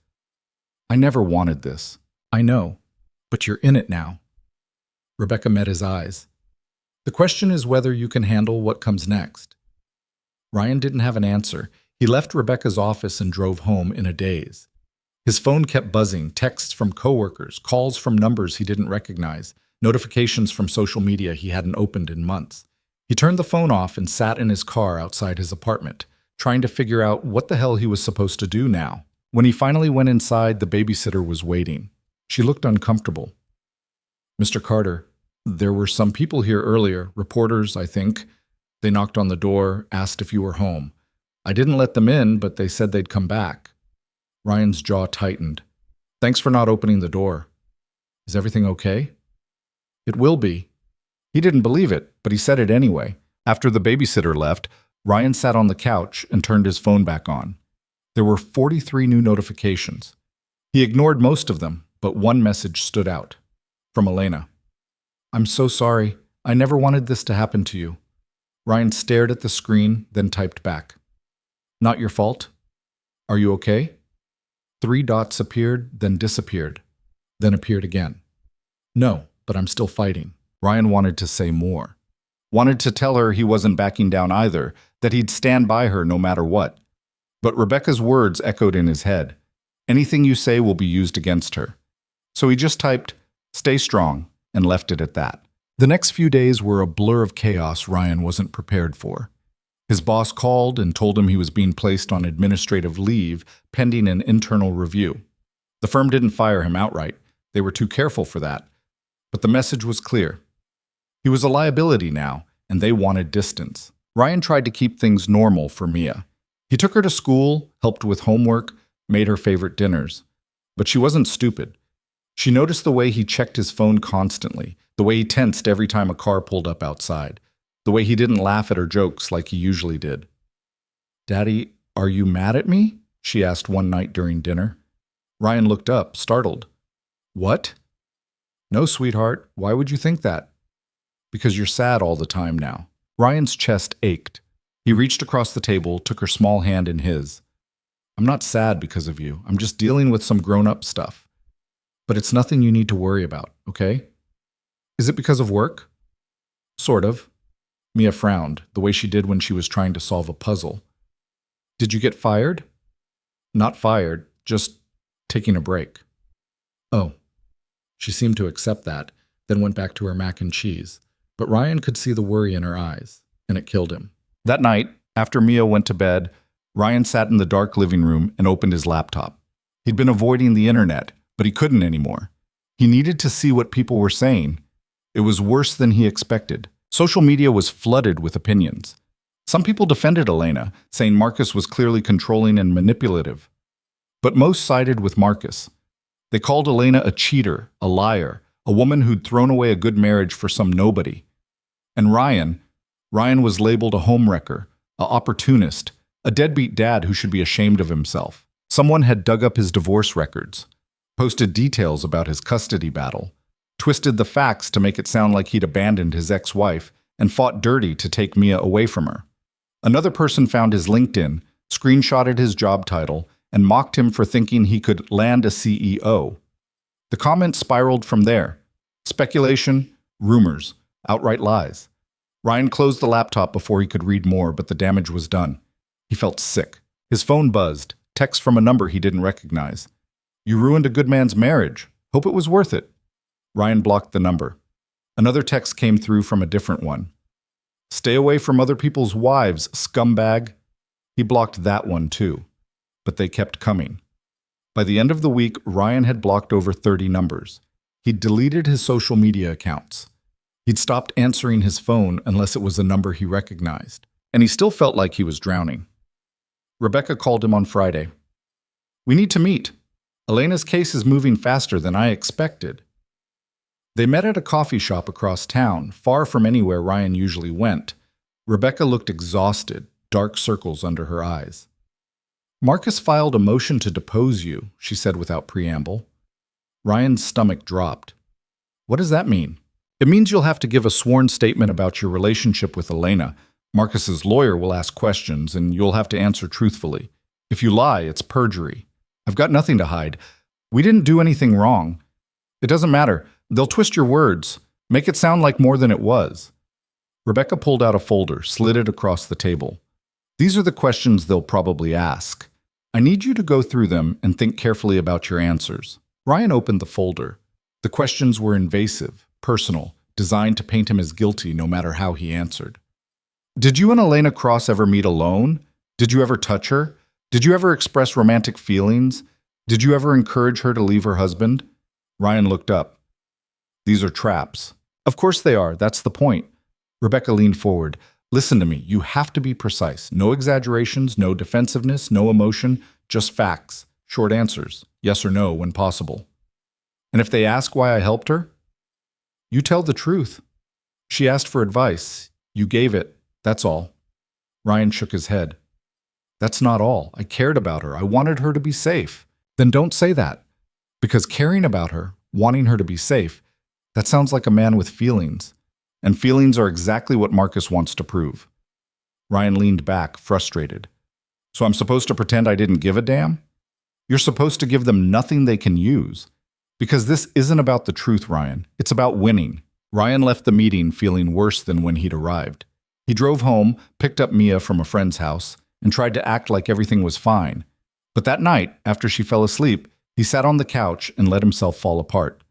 I never wanted this. I know, but you're in it now. Rebecca met his eyes. The question is whether you can handle what comes next. Ryan didn't have an answer. He left Rebecca's office and drove home in a daze. His phone kept buzzing, texts from coworkers, calls from numbers he didn't recognize, notifications from social media he hadn't opened in months. He turned the phone off and sat in his car outside his apartment, trying to figure out what the hell he was supposed to do now. When he finally went inside, the babysitter was waiting. She looked uncomfortable. Mr. Carter, there were some people here earlier, reporters, I think. They knocked on the door, asked if you were home. I didn't let them in, but they said they'd come back. Ryan's jaw tightened. Thanks for not opening the door. Is everything okay? It will be. He didn't believe it, but he said it anyway. After the babysitter left, Ryan sat on the couch and turned his phone back on. There were 43 new notifications. He ignored most of them, but one message stood out. From Elena. I'm so sorry. I never wanted this to happen to you. Ryan stared at the screen, then typed back. Not your fault. Are you okay? 3 dots appeared, then disappeared, then appeared again. No, but I'm still fighting. Ryan wanted to say more. Wanted to tell her he wasn't backing down either, that he'd stand by her no matter what. But Rebecca's words echoed in his head. Anything you say will be used against her. So he just typed, stay strong, and left it at that. The next few days were a blur of chaos Ryan wasn't prepared for. His boss called and told him he was being placed on administrative leave pending an internal review. The firm didn't fire him outright. They were too careful for that. But the message was clear. He was a liability now, and they wanted distance. Ryan tried to keep things normal for Mia. He took her to school, helped with homework, made her favorite dinners. But she wasn't stupid. She noticed the way he checked his phone constantly, the way he tensed every time a car pulled up outside, the way he didn't laugh at her jokes like he usually did. "Daddy, are you mad at me?" she asked one night during dinner. Ryan looked up, startled. "What?" "No, sweetheart. Why would you think that?" "Because you're sad all the time now." Ryan's chest ached. He reached across the table, took her small hand in his. "I'm not sad because of you. I'm just dealing with some grown-up stuff. But it's nothing you need to worry about, okay?" "Is it because of work?" "Sort of." Mia frowned, the way she did when she was trying to solve a puzzle. "Did you get fired?" "Not fired, just taking a break." "Oh." She seemed to accept that, then went back to her mac and cheese. But Ryan could see the worry in her eyes, and it killed him. That night, after Mia went to bed, Ryan sat in the dark living room and opened his laptop. He'd been avoiding the internet, but he couldn't anymore. He needed to see what people were saying. It was worse than he expected. Social media was flooded with opinions. Some people defended Elena, saying Marcus was clearly controlling and manipulative. But most sided with Marcus. They called Elena a cheater, a liar, a woman who'd thrown away a good marriage for some nobody. And Ryan was labeled a homewrecker, an opportunist, a deadbeat dad who should be ashamed of himself. Someone had dug up his divorce records, posted details about his custody battle, twisted the facts to make it sound like he'd abandoned his ex-wife and fought dirty to take Mia away from her. Another person found his LinkedIn, screenshotted his job title, and mocked him for thinking he could land a CEO. The comments spiraled from there. Speculation, rumors, outright lies. Ryan closed the laptop before he could read more, but the damage was done. He felt sick. His phone buzzed, text from a number he didn't recognize. "You ruined a good man's marriage. Hope it was worth it." Ryan blocked the number. Another text came through from a different one. "Stay away from other people's wives, scumbag." He blocked that one too. But they kept coming. By the end of the week, Ryan had blocked over 30 numbers. He'd deleted his social media accounts. He'd stopped answering his phone unless it was a number he recognized. And he still felt like he was drowning. Rebecca called him on Friday. "We need to meet. Elena's case is moving faster than I expected." They met at a coffee shop across town, far from anywhere Ryan usually went. Rebecca looked exhausted, dark circles under her eyes. "Marcus filed a motion to depose you," she said without preamble. Ryan's stomach dropped. "What does that mean?" "It means you'll have to give a sworn statement about your relationship with Elena. Marcus's lawyer will ask questions, and you'll have to answer truthfully. If you lie, it's perjury. I've got nothing to hide. We didn't do anything wrong. It doesn't matter. They'll twist your words, make it sound like more than it was." Rebecca pulled out a folder, slid it across the table. "These are the questions they'll probably ask. I need you to go through them and think carefully about your answers." Ryan opened the folder. The questions were invasive, personal, designed to paint him as guilty no matter how he answered. "Did you and Elena Cross ever meet alone? Did you ever touch her? Did you ever express romantic feelings? Did you ever encourage her to leave her husband?" Ryan looked up. "These are traps." "Of course they are. That's the point." Rebecca leaned forward. "Listen to me. You have to be precise. No exaggerations, no defensiveness, no emotion, just facts. Short answers. Yes or no when possible. And if they ask why I helped her, you tell the truth. She asked for advice. You gave it. That's all." Ryan shook his head. "That's not all. I cared about her. I wanted her to be safe." "Then don't say that. Because caring about her, wanting her to be safe, that sounds like a man with feelings. And feelings are exactly what Marcus wants to prove." Ryan leaned back, frustrated. "So I'm supposed to pretend I didn't give a damn?" "You're supposed to give them nothing they can use. Because this isn't about the truth, Ryan. It's about winning." Ryan left the meeting feeling worse than when he'd arrived. He drove home, picked up Mia from a friend's house, and tried to act like everything was fine. But that night, after she fell asleep, he sat on the couch and let himself fall apart.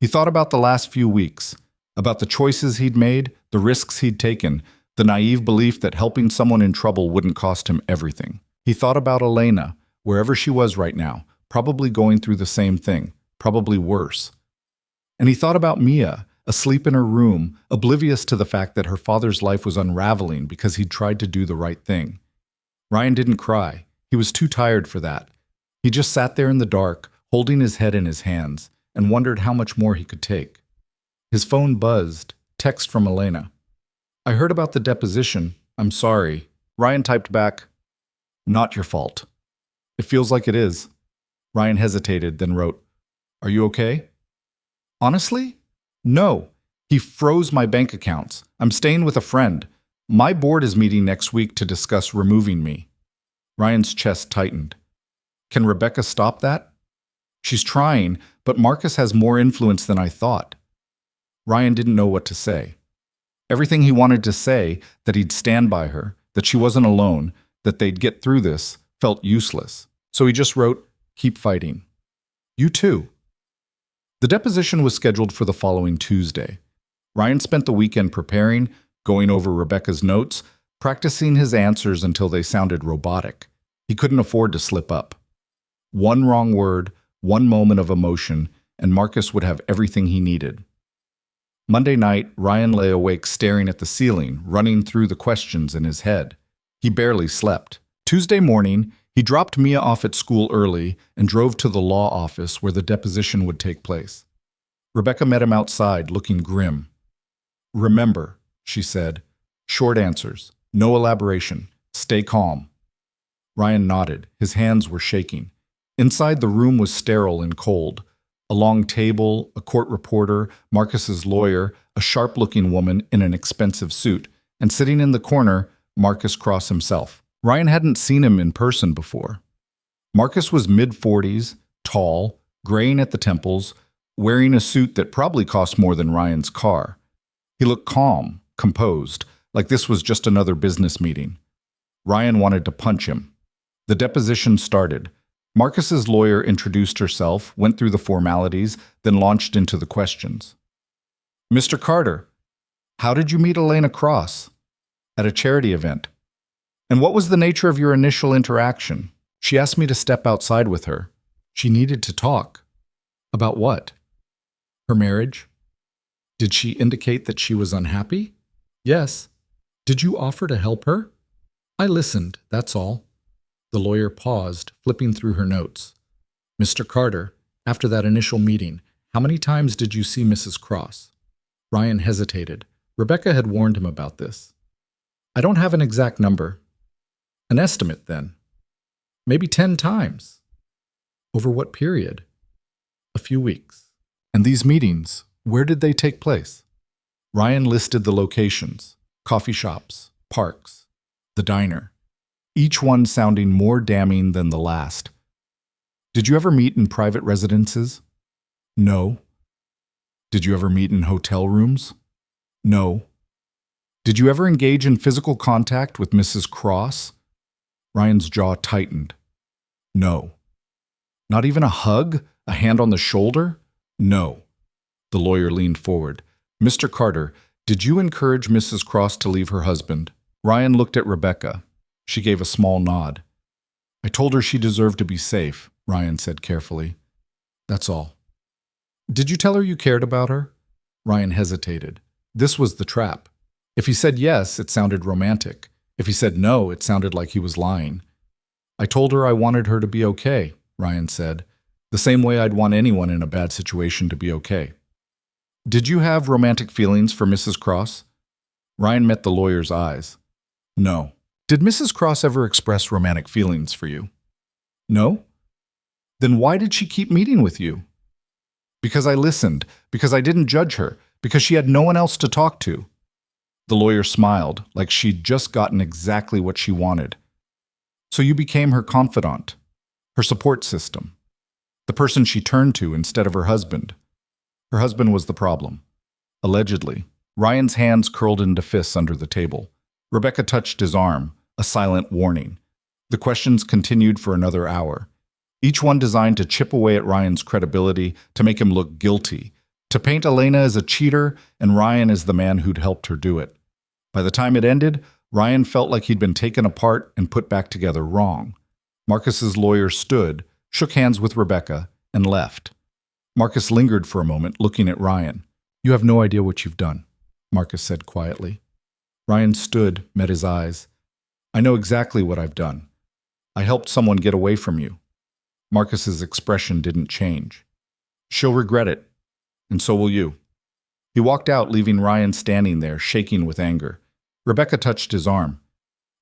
He thought about the last few weeks, about the choices he'd made, the risks he'd taken, the naive belief that helping someone in trouble wouldn't cost him everything. He thought about Elena, wherever she was right now, probably going through the same thing, probably worse. And he thought about Mia, asleep in her room, oblivious to the fact that her father's life was unraveling because he'd tried to do the right thing. Ryan didn't cry. He was too tired for that. He just sat there in the dark, holding his head in his hands, and wondered how much more he could take. His phone buzzed. Text from Elena. "I heard about the deposition. I'm sorry." Ryan typed back, "Not your fault." "It feels like it is." Ryan hesitated, then wrote, "Are you okay?" "Honestly? No. He froze my bank accounts. I'm staying with a friend. My board is meeting next week to discuss removing me." Ryan's chest tightened. "Can Rebecca stop that?" "She's trying, but Marcus has more influence than I thought." Ryan didn't know what to say. Everything he wanted to say, that he'd stand by her, that she wasn't alone, that they'd get through this, felt useless. So he just wrote, "Keep fighting." "You too." The deposition was scheduled for the following Tuesday. Ryan spent the weekend preparing, going over Rebecca's notes, practicing his answers until they sounded robotic. He couldn't afford to slip up. One wrong word, one moment of emotion, and Marcus would have everything he needed. Monday night, Ryan lay awake staring at the ceiling, running through the questions in his head. He barely slept. Tuesday morning, he dropped Mia off at school early and drove to the law office where the deposition would take place. Rebecca met him outside, looking grim. "Remember," she said, "short answers, no elaboration, stay calm." Ryan nodded. His hands were shaking. Inside, the room was sterile and cold. A long table, a court reporter, Marcus's lawyer, a sharp-looking woman in an expensive suit, and sitting in the corner, Marcus Cross himself. Ryan hadn't seen him in person before. Marcus was mid-40s, tall, graying at the temples, wearing a suit that probably cost more than Ryan's car. He looked calm, composed, like this was just another business meeting. Ryan wanted to punch him. The deposition started. Marcus's lawyer introduced herself, went through the formalities, then launched into the questions. "Mr. Carter, how did you meet Elena Cross?" "At a charity event." "And what was the nature of your initial interaction?" "She asked me to step outside with her. She needed to talk." "About what?" "Her marriage." "Did she indicate that she was unhappy?" "Yes." "Did you offer to help her?" "I listened, that's all." The lawyer paused, flipping through her notes. "Mr. Carter, after that initial meeting, how many times did you see Mrs. Cross?" Ryan hesitated. Rebecca had warned him about this. "I don't have an exact number." "An estimate, then." "Maybe 10 times." "Over what period?" "A few weeks." "And these meetings, where did they take place?" Ryan listed the locations: coffee shops, parks, the diner, each one sounding more damning than the last. "Did you ever meet in private residences?" "No." "Did you ever meet in hotel rooms?" "No." "Did you ever engage in physical contact with Mrs. Cross?" Ryan's jaw tightened. "No." "Not even a hug? A hand on the shoulder?" "No." The lawyer leaned forward. "Mr. Carter, did you encourage Mrs. Cross to leave her husband?" Ryan looked at Rebecca. She gave a small nod. "I told her she deserved to be safe," Ryan said carefully. "That's all." "Did you tell her you cared about her?" Ryan hesitated. This was the trap. If he said yes, it sounded romantic. If he said no, it sounded like he was lying. "I told her I wanted her to be okay," Ryan said, "the same way I'd want anyone in a bad situation to be okay." "Did you have romantic feelings for Mrs. Cross?" Ryan met the lawyer's eyes. "No." "Did Mrs. Cross ever express romantic feelings for you?" "No." "Then why did she keep meeting with you?" "Because I listened, because I didn't judge her, because she had no one else to talk to." The lawyer smiled, like she'd just gotten exactly what she wanted. "So you became her confidant, her support system, the person she turned to instead of her husband." Her husband was the problem. Allegedly. Ryan's hands curled into fists under the table. Rebecca touched his arm, a silent warning. The questions continued for another hour, each one designed to chip away at Ryan's credibility, to make him look guilty, to paint Elena as a cheater and Ryan as the man who'd helped her do it. By the time it ended, Ryan felt like he'd been taken apart and put back together wrong. Marcus's lawyer stood, shook hands with Rebecca, and left. Marcus lingered for a moment, looking at Ryan. "You have no idea what you've done," Marcus said quietly. Ryan stood, met his eyes. "I know exactly what I've done. I helped someone get away from you." Marcus's expression didn't change. "She'll regret it, and so will you." He walked out, leaving Ryan standing there, shaking with anger. Rebecca touched his arm.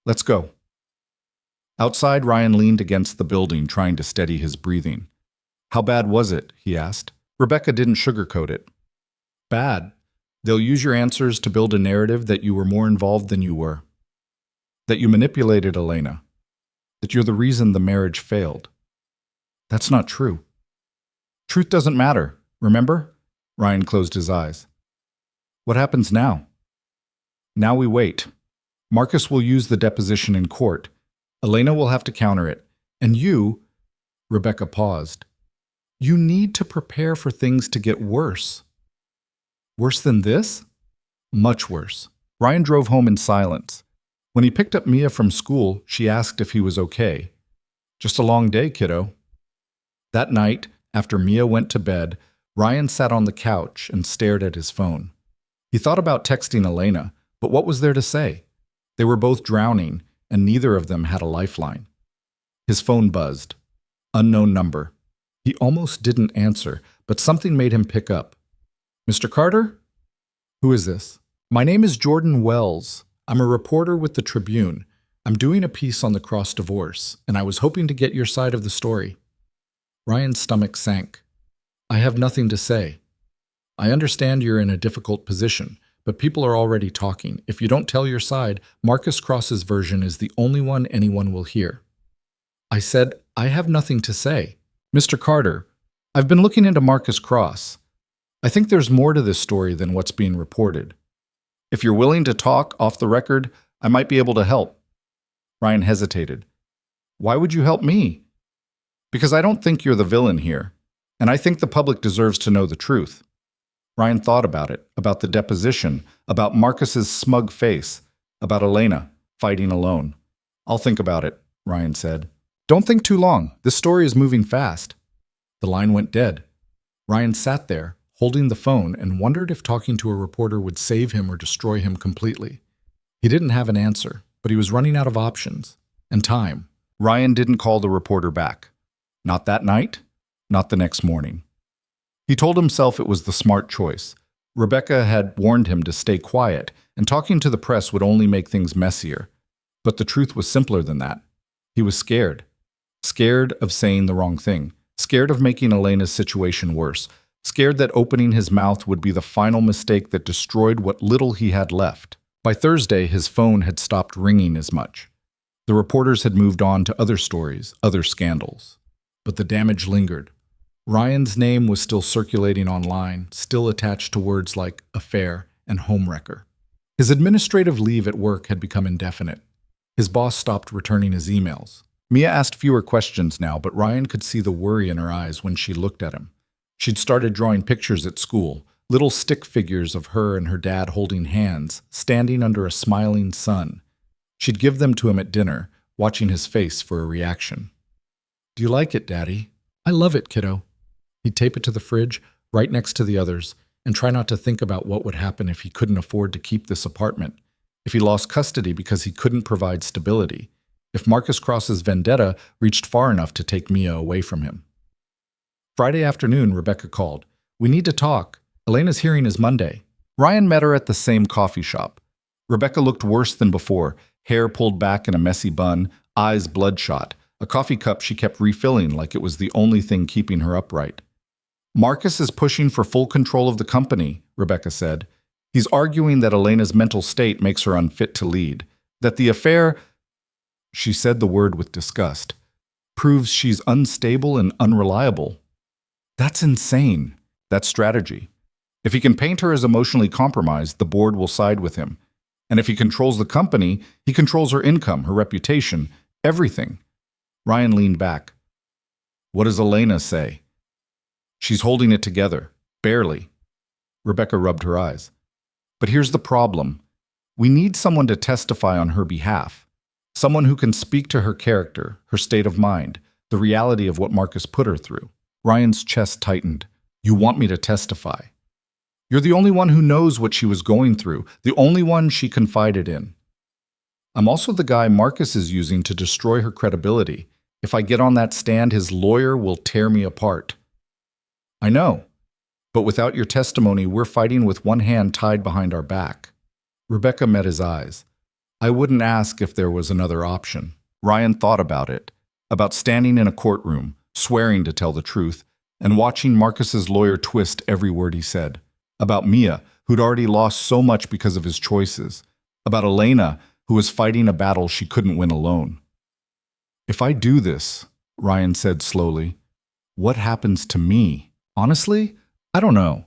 "Let's go." Outside, Ryan leaned against the building, trying to steady his breathing. "How bad was it?" he asked. Rebecca didn't sugarcoat it. "Bad. They'll use your answers to build a narrative that you were more involved than you were. That you manipulated Elena. That you're the reason the marriage failed. That's not true. Truth doesn't matter, remember?" Ryan closed his eyes. "What happens now?" "Now we wait. Marcus will use the deposition in court. Elena will have to counter it. And you," Rebecca paused, "you need to prepare for things to get worse." "Worse than this?" "Much worse." Ryan drove home in silence. When he picked up Mia from school, she asked if he was okay. "Just a long day, kiddo." That night, after Mia went to bed, Ryan sat on the couch and stared at his phone. He thought about texting Elena, but what was there to say? They were both drowning, and neither of them had a lifeline. His phone buzzed. Unknown number. He almost didn't answer, but something made him pick up. "Mr. Carter? Who is this?" "My name is Jordan Wells. I'm a reporter with the Tribune. I'm doing a piece on the Cross divorce, and I was hoping to get your side of the story." Ryan's stomach sank. "I have nothing to say. I understand you're in a difficult position, but people are already talking. If you don't tell your side, Marcus Cross's version is the only one anyone will hear." I said, "I have nothing to say." "Mr. Carter, I've been looking into Marcus Cross. I think there's more to this story than what's being reported. If you're willing to talk off the record, I might be able to help." Ryan hesitated. "Why would you help me?" "Because I don't think you're the villain here, and I think the public deserves to know the truth." Ryan thought about it, about the deposition, about Marcus's smug face, about Elena fighting alone. "I'll think about it," Ryan said. "Don't think too long. This story is moving fast." The line went dead. Ryan sat there, holding the phone, and wondered if talking to a reporter would save him or destroy him completely. He didn't have an answer, but he was running out of options and time. Ryan didn't call the reporter back. Not that night, not the next morning. He told himself it was the smart choice. Rebecca had warned him to stay quiet, and talking to the press would only make things messier. But the truth was simpler than that. He was scared. Scared of saying the wrong thing. Scared of making Elena's situation worse. Scared that opening his mouth would be the final mistake that destroyed what little he had left. By Thursday, his phone had stopped ringing as much. The reporters had moved on to other stories, other scandals. But the damage lingered. Ryan's name was still circulating online, still attached to words like affair and homewrecker. His administrative leave at work had become indefinite. His boss stopped returning his emails. Mia asked fewer questions now, but Ryan could see the worry in her eyes when she looked at him. She'd started drawing pictures at school, little stick figures of her and her dad holding hands, standing under a smiling sun. She'd give them to him at dinner, watching his face for a reaction. "Do you like it, Daddy?" "I love it, kiddo." He'd tape it to the fridge, right next to the others, and try not to think about what would happen if he couldn't afford to keep this apartment, if he lost custody because he couldn't provide stability, if Marcus Cross's vendetta reached far enough to take Mia away from him. Friday afternoon, Rebecca called. "We need to talk. Elena's hearing is Monday." Ryan met her at the same coffee shop. Rebecca looked worse than before, hair pulled back in a messy bun, eyes bloodshot, a coffee cup she kept refilling like it was the only thing keeping her upright. "Marcus is pushing for full control of the company," Rebecca said. "He's arguing that Elena's mental state makes her unfit to lead, that the affair," she said the word with disgust, "proves she's unstable and unreliable. That's insane, that strategy. If he can paint her as emotionally compromised, the board will side with him. And if he controls the company, he controls her income, her reputation, everything." Ryan leaned back. "What does Elena say?" "She's holding it together, barely. Rebecca rubbed her eyes. But here's the problem. We need someone to testify on her behalf. Someone who can speak to her character, her state of mind, the reality of what Marcus put her through. Ryan's chest tightened. You want me to testify? You're the only one who knows what she was going through, the only one she confided in. I'm also the guy Marcus is using to destroy her credibility. If I get on that stand, his lawyer will tear me apart. I know, but without your testimony, we're fighting with one hand tied behind our back. Rebecca met his eyes. I wouldn't ask if there was another option. Ryan thought about it, about standing in a courtroom, swearing to tell the truth, and watching Marcus's lawyer twist every word he said. About Mia, who'd already lost so much because of his choices. About Elena, who was fighting a battle she couldn't win alone. If I do this, Ryan said slowly, what happens to me? Honestly, I don't know.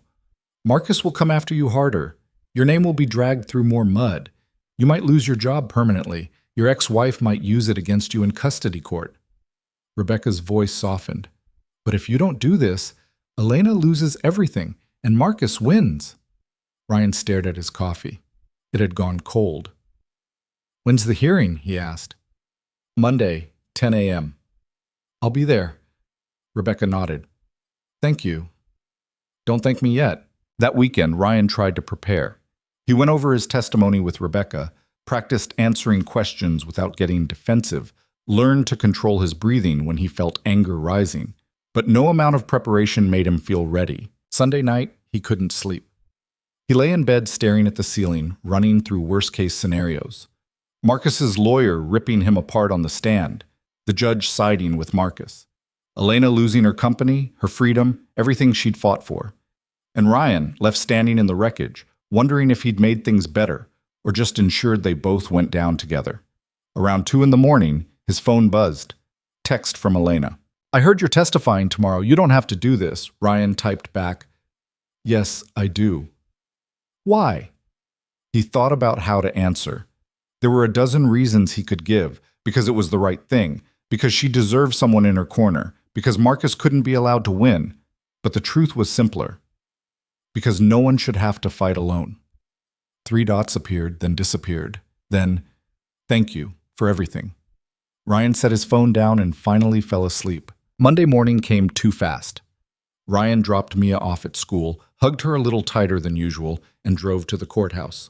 Marcus will come after you harder. Your name will be dragged through more mud. You might lose your job permanently. Your ex-wife might use it against you in custody court. Rebecca's voice softened. But if you don't do this, Elena loses everything, and Marcus wins. Ryan stared at his coffee. It had gone cold. When's the hearing? He asked. Monday, 10 a.m. I'll be there. Rebecca nodded. Thank you. Don't thank me yet. That weekend, Ryan tried to prepare. He went over his testimony with Rebecca, practiced answering questions without getting defensive, learned to control his breathing when he felt anger rising. But no amount of preparation made him feel ready. Sunday night, he couldn't sleep. He lay in bed staring at the ceiling, running through worst-case scenarios. Marcus's lawyer ripping him apart on the stand, the judge siding with Marcus. Elena losing her company, her freedom, everything she'd fought for. And Ryan left standing in the wreckage, wondering if he'd made things better or just ensured they both went down together. Around 2 a.m, his phone buzzed. Text from Elena. I heard you're testifying tomorrow. You don't have to do this, Ryan typed back. Yes, I do. Why? He thought about how to answer. There were a dozen reasons he could give, because it was the right thing, because she deserved someone in her corner, because Marcus couldn't be allowed to win. But the truth was simpler. Because no one should have to fight alone. 3 dots appeared, then disappeared. Then, thank you for everything. Ryan set his phone down and finally fell asleep. Monday morning came too fast. Ryan dropped Mia off at school, hugged her a little tighter than usual, and drove to the courthouse.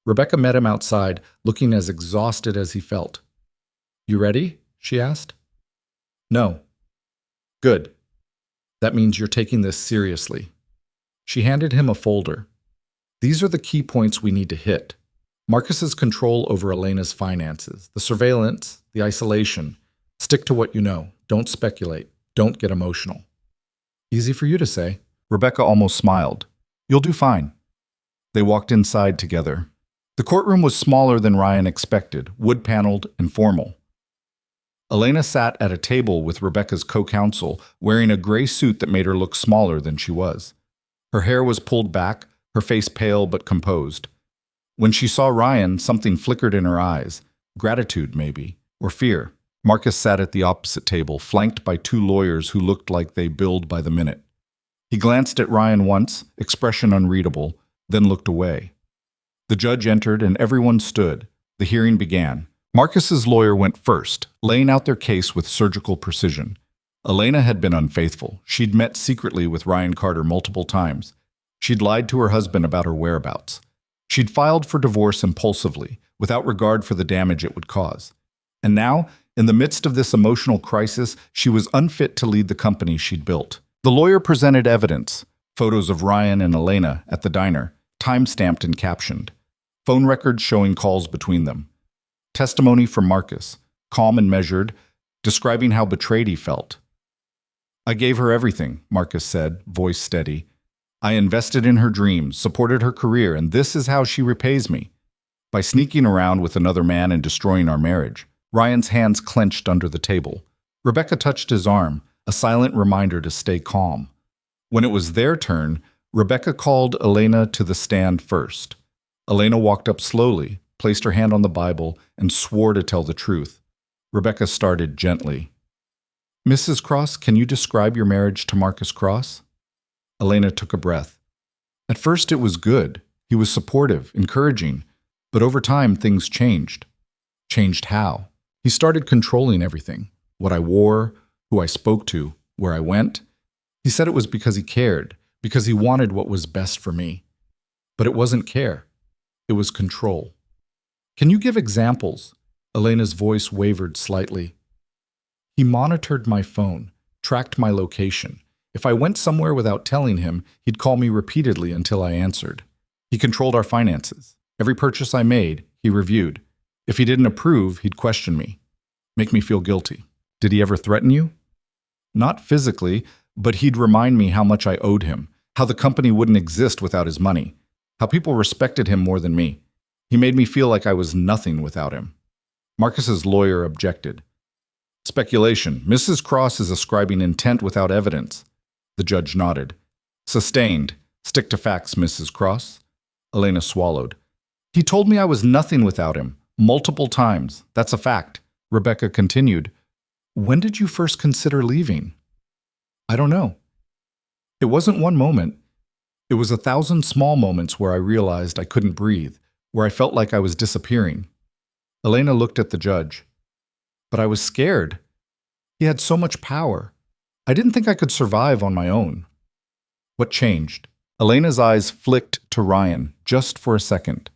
Rebecca met him outside, looking as exhausted as he felt. You ready? She asked. No. Good. That means you're taking this seriously. She handed him a folder. These are the key points we need to hit. Marcus's control over Elena's finances, the surveillance, the isolation. Stick to what you know. Don't speculate. Don't get emotional. Easy for you to say. Rebecca almost smiled. You'll do fine. They walked inside together. The courtroom was smaller than Ryan expected, wood-paneled and formal. Elena sat at a table with Rebecca's co-counsel, wearing a gray suit that made her look smaller than she was. Her hair was pulled back, her face pale but composed. When she saw Ryan, something flickered in her eyes. Gratitude, maybe, or fear. Marcus sat at the opposite table, flanked by 2 lawyers who looked like they billed by the minute. He glanced at Ryan once, expression unreadable, then looked away. The judge entered and everyone stood. The hearing began. Marcus's lawyer went first, laying out their case with surgical precision. Elena had been unfaithful. She'd met secretly with Ryan Carter multiple times. She'd lied to her husband about her whereabouts. She'd filed for divorce impulsively, without regard for the damage it would cause. And now, in the midst of this emotional crisis, she was unfit to lead the company she'd built. The lawyer presented evidence, photos of Ryan and Elena at the diner, time-stamped and captioned. Phone records showing calls between them. Testimony from Marcus, calm and measured, describing how betrayed he felt. I gave her everything, Marcus said, voice steady. I invested in her dreams, supported her career, and this is how she repays me. By sneaking around with another man and destroying our marriage. Ryan's hands clenched under the table. Rebecca touched his arm, a silent reminder to stay calm. When it was their turn, Rebecca called Elena to the stand first. Elena walked up slowly, placed her hand on the Bible, and swore to tell the truth. Rebecca started gently. Mrs. Cross, can you describe your marriage to Marcus Cross? Elena took a breath. At first it was good. He was supportive, encouraging. But over time, things changed. Changed how? He started controlling everything. What I wore, who I spoke to, where I went. He said it was because he cared, because he wanted what was best for me. But it wasn't care. It was control. Can you give examples? Elena's voice wavered slightly. He monitored my phone, tracked my location. If I went somewhere without telling him, he'd call me repeatedly until I answered. He controlled our finances. Every purchase I made, he reviewed. If he didn't approve, he'd question me, make me feel guilty. Did he ever threaten you? Not physically, but he'd remind me how much I owed him, how the company wouldn't exist without his money, how people respected him more than me. He made me feel like I was nothing without him. Marcus's lawyer objected. Speculation. Mrs. Cross is ascribing intent without evidence. The judge nodded. Sustained. Stick to facts, Mrs. Cross. Elena swallowed. He told me I was nothing without him, multiple times. That's a fact. Rebecca continued. When did you first consider leaving? I don't know. It wasn't one moment. It was 1,000 small moments where I realized I couldn't breathe, where I felt like I was disappearing. Elena looked at the judge. But I was scared. He had so much power. I didn't think I could survive on my own. What changed? Elena's eyes flicked to Ryan, just for a second.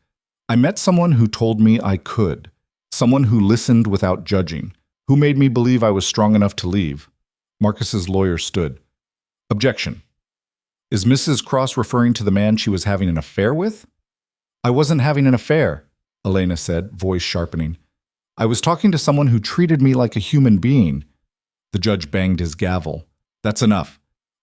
I met someone who told me I could, someone who listened without judging, who made me believe I was strong enough to leave. Marcus's lawyer stood. Objection. Is Mrs. Cross referring to the man she was having an affair with? I wasn't having an affair, Elena said, voice sharpening. I was talking to someone who treated me like a human being. The judge banged his gavel. That's enough.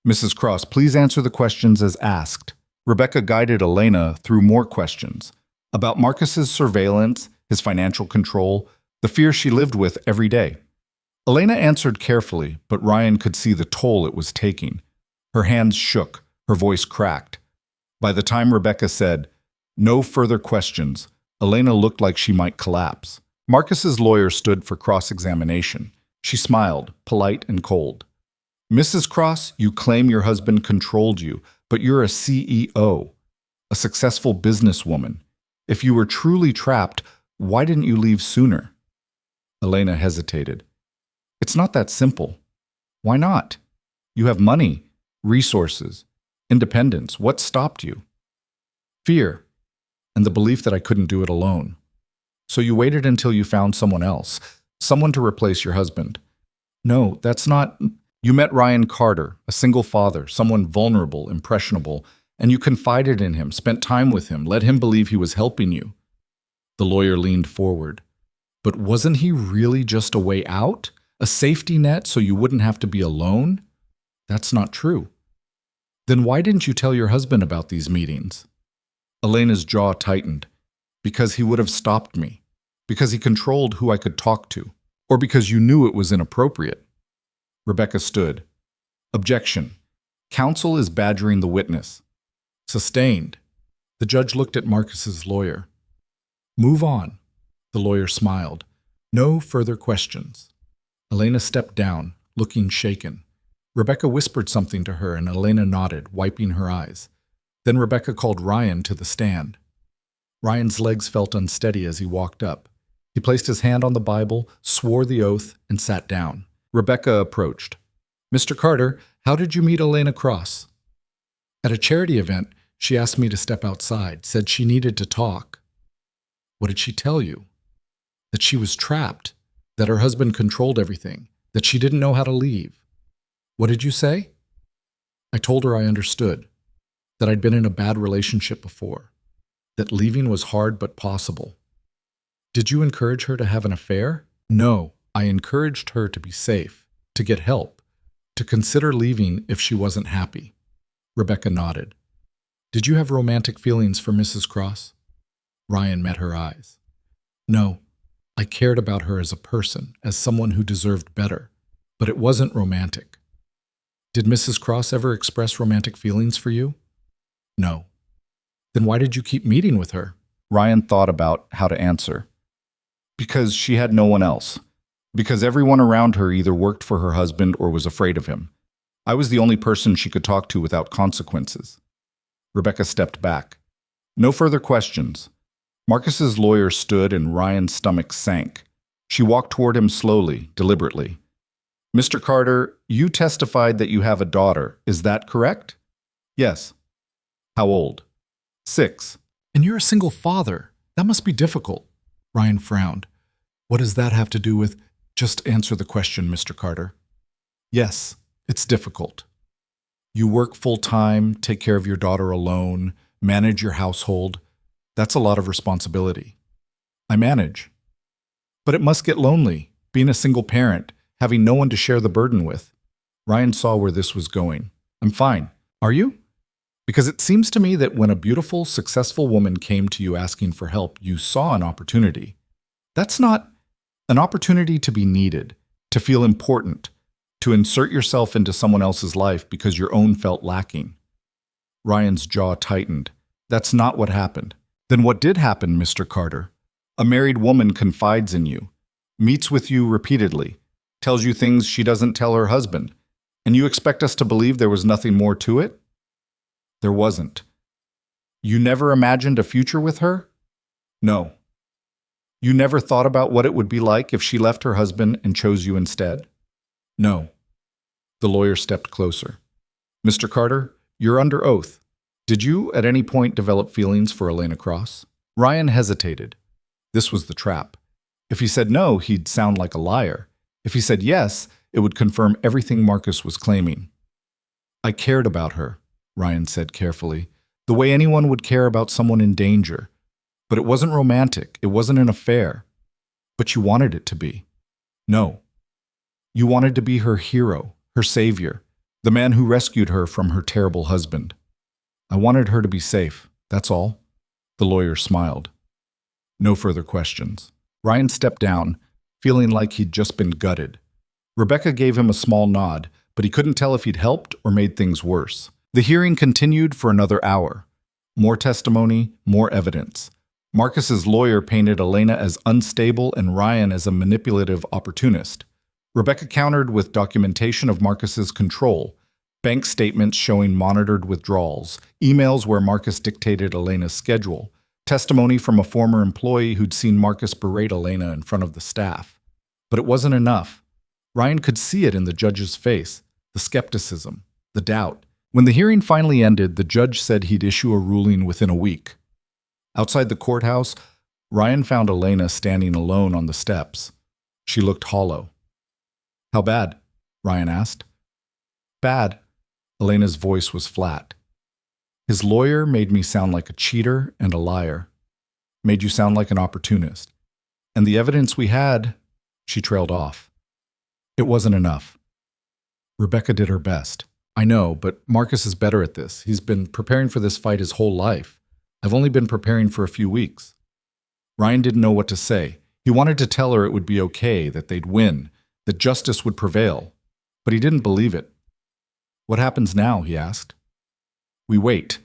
Mrs. Cross, please answer the questions as asked. Rebecca guided Elena through more questions about Marcus's surveillance, his financial control, the fear she lived with every day. Elena answered carefully, but Ryan could see the toll it was taking. Her hands shook, her voice cracked. By the time Rebecca said, "No further questions," Elena looked like she might collapse. Marcus's lawyer stood for cross-examination. She smiled, polite and cold. Mrs. Cross, you claim your husband controlled you, but you're a CEO, a successful businesswoman. If you were truly trapped, why didn't you leave sooner? Elena hesitated. It's not that simple. Why not? You have money, resources, independence. What stopped you? Fear, and the belief that I couldn't do it alone. So you waited until you found someone else, someone to replace your husband. No, that's not... You met Ryan Carter, a single father, someone vulnerable, impressionable, and you confided in him, spent time with him, let him believe he was helping you. The lawyer leaned forward. But wasn't he really just a way out? A safety net so you wouldn't have to be alone? That's not true. Then why didn't you tell your husband about these meetings? Elena's jaw tightened. Because he would have stopped me. Because he controlled who I could talk to. Or because you knew it was inappropriate. Rebecca stood. Objection. Counsel is badgering the witness. Sustained. The judge looked at Marcus's lawyer. Move on. The lawyer smiled. No further questions. Elena stepped down, looking shaken. Rebecca whispered something to her and Elena nodded, wiping her eyes. Then Rebecca called Ryan to the stand. Ryan's legs felt unsteady as he walked up. He placed his hand on the Bible, swore the oath, and sat down. Rebecca approached. Mr. Carter, how did you meet Elena Cross? At a charity event, she asked me to step outside, said she needed to talk. What did she tell you? That she was trapped, that her husband controlled everything, that she didn't know how to leave. What did you say? I told her I understood, that I'd been in a bad relationship before, that leaving was hard but possible. Did you encourage her to have an affair? No, I encouraged her to be safe, to get help, to consider leaving if she wasn't happy. Rebecca nodded. Did you have romantic feelings for Mrs. Cross? Ryan met her eyes. No, I cared about her as a person, as someone who deserved better, but it wasn't romantic. Did Mrs. Cross ever express romantic feelings for you? No. Then why did you keep meeting with her? Ryan thought about how to answer. Because she had no one else. Because everyone around her either worked for her husband or was afraid of him. I was the only person she could talk to without consequences. Rebecca stepped back. No further questions. Marcus's lawyer stood and Ryan's stomach sank. She walked toward him slowly, deliberately. Mr. Carter, you testified that you have a daughter. Is that correct? Yes. How old? 6. And you're a single father. That must be difficult. Ryan frowned. What does that have to do with... Just answer the question, Mr. Carter. Yes, it's difficult. You work full-time, take care of your daughter alone, manage your household. That's a lot of responsibility. I manage. But it must get lonely, being a single parent, having no one to share the burden with. Ryan saw where this was going. I'm fine. Are you? Because it seems to me that when a beautiful, successful woman came to you asking for help, you saw an opportunity. That's not an opportunity to be needed, to feel important, to insert yourself into someone else's life because your own felt lacking. Ryan's jaw tightened. That's not what happened. Then what did happen, Mr. Carter? A married woman confides in you, meets with you repeatedly, tells you things she doesn't tell her husband, and you expect us to believe there was nothing more to it? There wasn't. You never imagined a future with her? No. You never thought about what it would be like if she left her husband and chose you instead? No. The lawyer stepped closer. Mr. Carter, you're under oath. Did you at any point develop feelings for Elena Cross? Ryan hesitated. This was the trap. If he said no, he'd sound like a liar. If he said yes, it would confirm everything Marcus was claiming. I cared about her, Ryan said carefully, the way anyone would care about someone in danger. But it wasn't romantic. It wasn't an affair. But you wanted it to be. No. You wanted to be her hero, her savior, the man who rescued her from her terrible husband. I wanted her to be safe, that's all. The lawyer smiled. No further questions. Ryan stepped down, feeling like he'd just been gutted. Rebecca gave him a small nod, but he couldn't tell if he'd helped or made things worse. The hearing continued for another hour. More testimony, more evidence. Marcus's lawyer painted Elena as unstable and Ryan as a manipulative opportunist. Rebecca countered with documentation of Marcus's control, bank statements showing monitored withdrawals, emails where Marcus dictated Elena's schedule, testimony from a former employee who'd seen Marcus berate Elena in front of the staff. But it wasn't enough. Ryan could see it in the judge's face, the skepticism, the doubt. When the hearing finally ended, the judge said he'd issue a ruling within a week. Outside the courthouse, Ryan found Elena standing alone on the steps. She looked hollow. How bad? Ryan asked. Bad. Elena's voice was flat. His lawyer made me sound like a cheater and a liar. Made you sound like an opportunist. And the evidence we had, she trailed off. It wasn't enough. Rebecca did her best. I know, but Marcus is better at this. He's been preparing for this fight his whole life. I've only been preparing for a few weeks. Ryan didn't know what to say. He wanted to tell her it would be okay, that they'd win, that justice would prevail. But he didn't believe it. What happens now? He asked. We wait.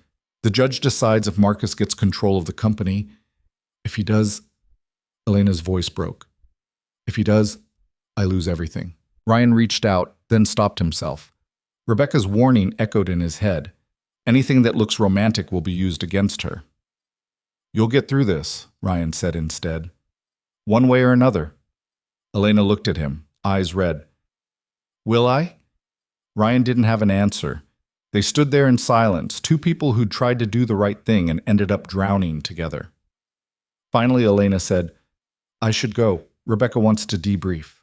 The judge decides if Marcus gets control of the company. If he does, Elena's voice broke. If he does, I lose everything. Ryan reached out, then stopped himself. Rebecca's warning echoed in his head. Anything that looks romantic will be used against her. You'll get through this, Ryan said instead. One way or another. Elena looked at him, eyes red. Will I? Ryan didn't have an answer. They stood there in silence, two people who'd tried to do the right thing and ended up drowning together. Finally, Elena said, I should go. Rebecca wants to debrief.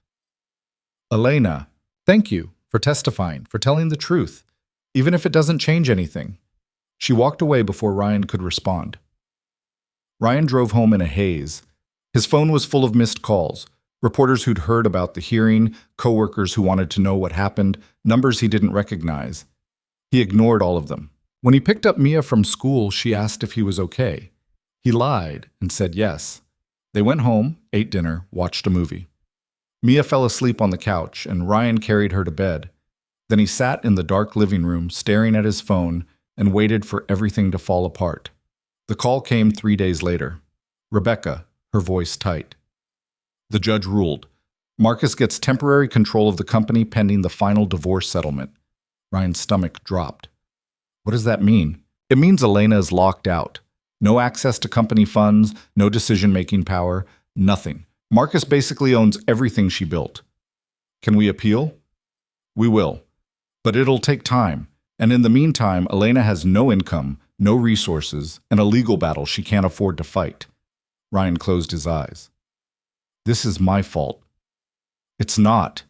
Elena, thank you for testifying, for telling the truth, even if it doesn't change anything. She walked away before Ryan could respond. Ryan drove home in a haze. His phone was full of missed calls, reporters who'd heard about the hearing, coworkers who wanted to know what happened, numbers he didn't recognize. He ignored all of them. When he picked up Mia from school, she asked if he was okay. He lied and said yes. They went home, ate dinner, watched a movie. Mia fell asleep on the couch, and Ryan carried her to bed. Then he sat in the dark living room, staring at his phone, and waited for everything to fall apart. The call came 3 days later. Rebecca, her voice tight. The judge ruled. Marcus gets temporary control of the company pending the final divorce settlement. Ryan's stomach dropped. What does that mean? It means Elena is locked out. No access to company funds, no decision-making power, nothing. Marcus basically owns everything she built. Can we appeal? We will. But it'll take time. And in the meantime, Elena has no income, no resources, and a legal battle she can't afford to fight. Ryan closed his eyes. This is my fault. It's not.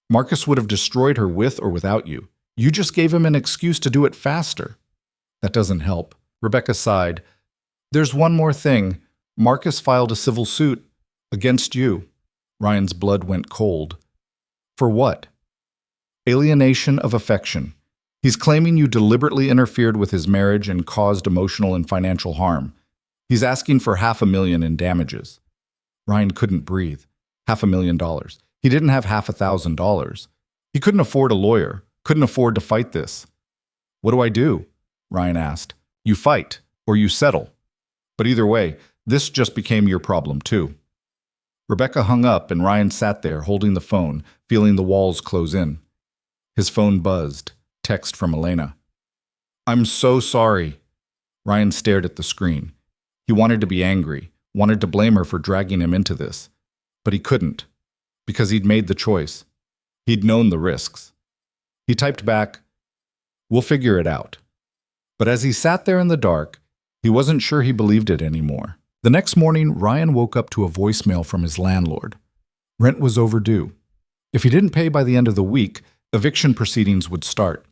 Marcus would have destroyed her with or without you. You just gave him an excuse to do it faster. That doesn't help. Rebecca sighed. There's one more thing. Marcus filed a civil suit against you. Ryan's blood went cold. For what? Alienation of affection. He's claiming you deliberately interfered with his marriage and caused emotional and financial harm. He's asking for $500,000 in damages. Ryan couldn't breathe. $500,000. He didn't have $1,000. He couldn't afford a lawyer, couldn't afford to fight this. What do I do? Ryan asked. You fight, or you settle. But either way, this just became your problem too. Rebecca hung up and Ryan sat there holding the phone, feeling the walls close in. His phone buzzed. Text from Elena. I'm so sorry. Ryan stared at the screen. He wanted to be angry, wanted to blame her for dragging him into this. But he couldn't, because he'd made the choice. He'd known the risks. He typed back, we'll figure it out. But as he sat there in the dark, he wasn't sure he believed it anymore. The next morning, Ryan woke up to a voicemail from his landlord. Rent was overdue. If he didn't pay by the end of the week, eviction proceedings would start.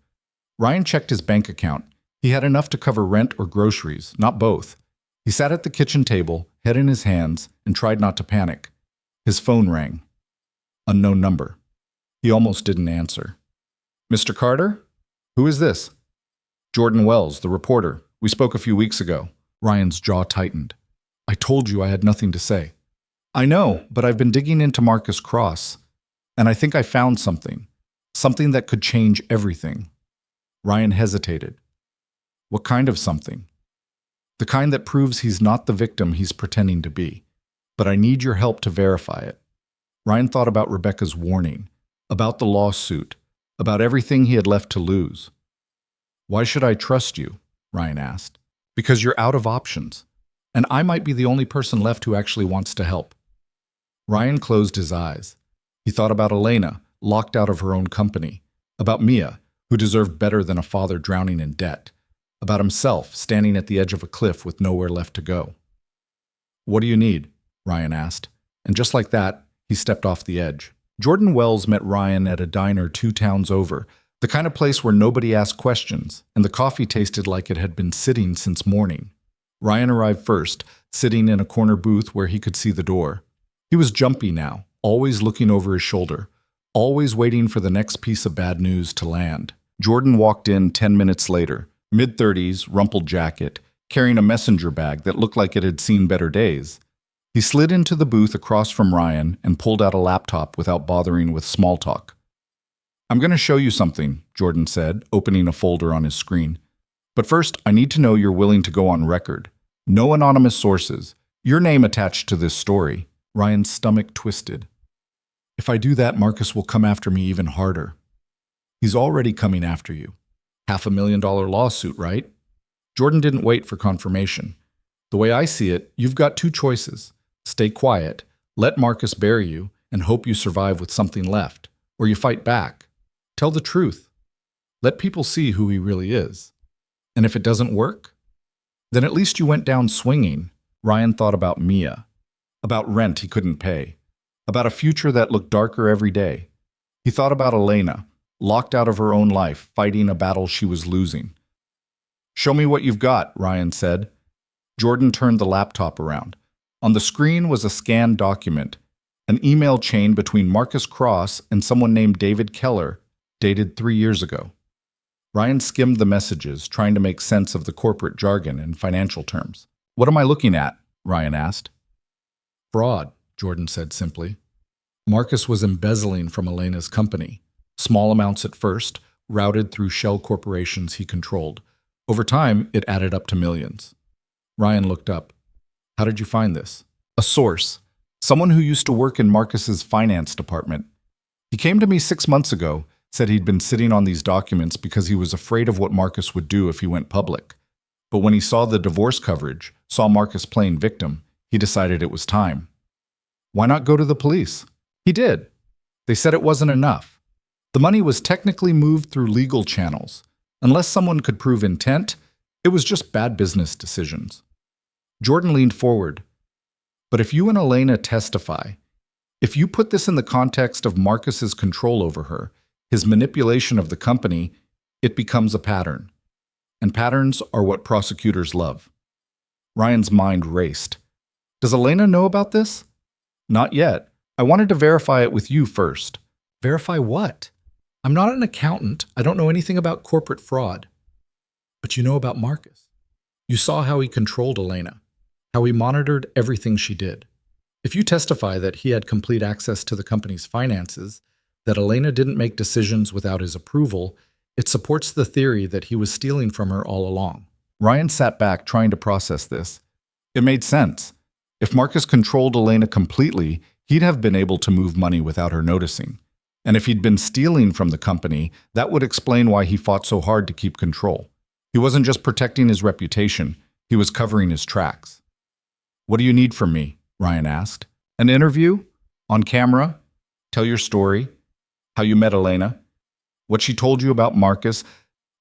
Ryan checked his bank account. He had enough to cover rent or groceries, not both. He sat at the kitchen table, head in his hands, and tried not to panic. His phone rang. Unknown number. He almost didn't answer. Mr. Carter? Who is this? Jordan Wells, the reporter. We spoke a few weeks ago. Ryan's jaw tightened. I told you I had nothing to say. I know, but I've been digging into Marcus Cross, and I think I found something. Something that could change everything. Ryan hesitated. What kind of something? The kind that proves he's not the victim he's pretending to be. But I need your help to verify it. Ryan thought about Rebecca's warning, about the lawsuit, about everything he had left to lose. Why should I trust you? Ryan asked. Because you're out of options, and I might be the only person left who actually wants to help. Ryan closed his eyes. He thought about Elena, locked out of her own company, about Mia, who deserved better than a father drowning in debt, about himself standing at the edge of a cliff with nowhere left to go. What do you need? Ryan asked, and just like that, he stepped off the edge. Jordan Wells met Ryan at a diner 2 towns over, the kind of place where nobody asked questions, and the coffee tasted like it had been sitting since morning. Ryan arrived first, sitting in a corner booth where he could see the door. He was jumpy now, always looking over his shoulder, always waiting for the next piece of bad news to land. Jordan walked in 10 minutes later, mid-30s, rumpled jacket, carrying a messenger bag that looked like it had seen better days. He slid into the booth across from Ryan and pulled out a laptop without bothering with small talk. I'm going to show you something, Jordan said, opening a folder on his screen. But first, I need to know you're willing to go on record. No anonymous sources. Your name attached to this story. Ryan's stomach twisted. If I do that, Marcus will come after me even harder. He's already coming after you. $500,000 lawsuit, right? Jordan didn't wait for confirmation. The way I see it, you've got 2 choices. Stay quiet, let Marcus bury you, and hope you survive with something left. Or you fight back. Tell the truth. Let people see who he really is. And if it doesn't work, then at least you went down swinging. Ryan thought about Mia, about rent he couldn't pay, about a future that looked darker every day. He thought about Elena, locked out of her own life, fighting a battle she was losing. Show me what you've got, Ryan said. Jordan turned the laptop around. On the screen was a scanned document, an email chain between Marcus Cross and someone named David Keller, dated 3 years ago. Ryan skimmed the messages, trying to make sense of the corporate jargon and financial terms. What am I looking at? Ryan asked. Fraud, Jordan said simply. Marcus was embezzling from Elena's company. Small amounts at first, routed through shell corporations he controlled. Over time, it added up to millions. Ryan looked up. How did you find this? A source. Someone who used to work in Marcus's finance department. He came to me 6 months ago, said he'd been sitting on these documents because he was afraid of what Marcus would do if he went public. But when he saw the divorce coverage, saw Marcus playing victim, he decided it was time. Why not go to the police? He did. They said it wasn't enough. The money was technically moved through legal channels. Unless someone could prove intent, it was just bad business decisions. Jordan leaned forward. But if you and Elena testify, if you put this in the context of Marcus's control over her, his manipulation of the company, it becomes a pattern. And patterns are what prosecutors love. Ryan's mind raced. Does Elena know about this? Not yet. I wanted to verify it with you first. Verify what? I'm not an accountant. I don't know anything about corporate fraud. But you know about Marcus. You saw how he controlled Elena, how he monitored everything she did. If you testify that he had complete access to the company's finances, that Elena didn't make decisions without his approval, it supports the theory that he was stealing from her all along. Ryan sat back trying to process this. It made sense. If Marcus controlled Elena completely, he'd have been able to move money without her noticing. And if he'd been stealing from the company, that would explain why he fought so hard to keep control. He wasn't just protecting his reputation, he was covering his tracks. What do you need from me? Ryan asked. An interview? On camera? Tell your story? How you met Elena? What she told you about Marcus?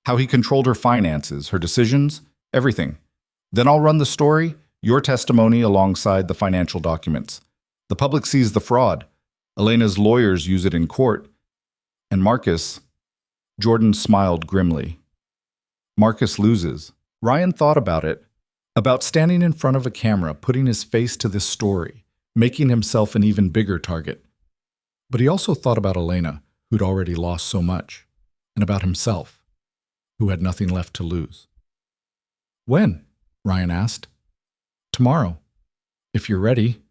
How he controlled her finances, her decisions? Everything. Then I'll run the story, your testimony alongside the financial documents. The public sees the fraud. Elena's lawyers use it in court. And Marcus... Jordan smiled grimly. Marcus loses. Ryan thought about it. About standing in front of a camera, putting his face to this story, making himself an even bigger target. But he also thought about Elena, who'd already lost so much, and about himself, who had nothing left to lose. When? Ryan asked. Tomorrow, if you're ready.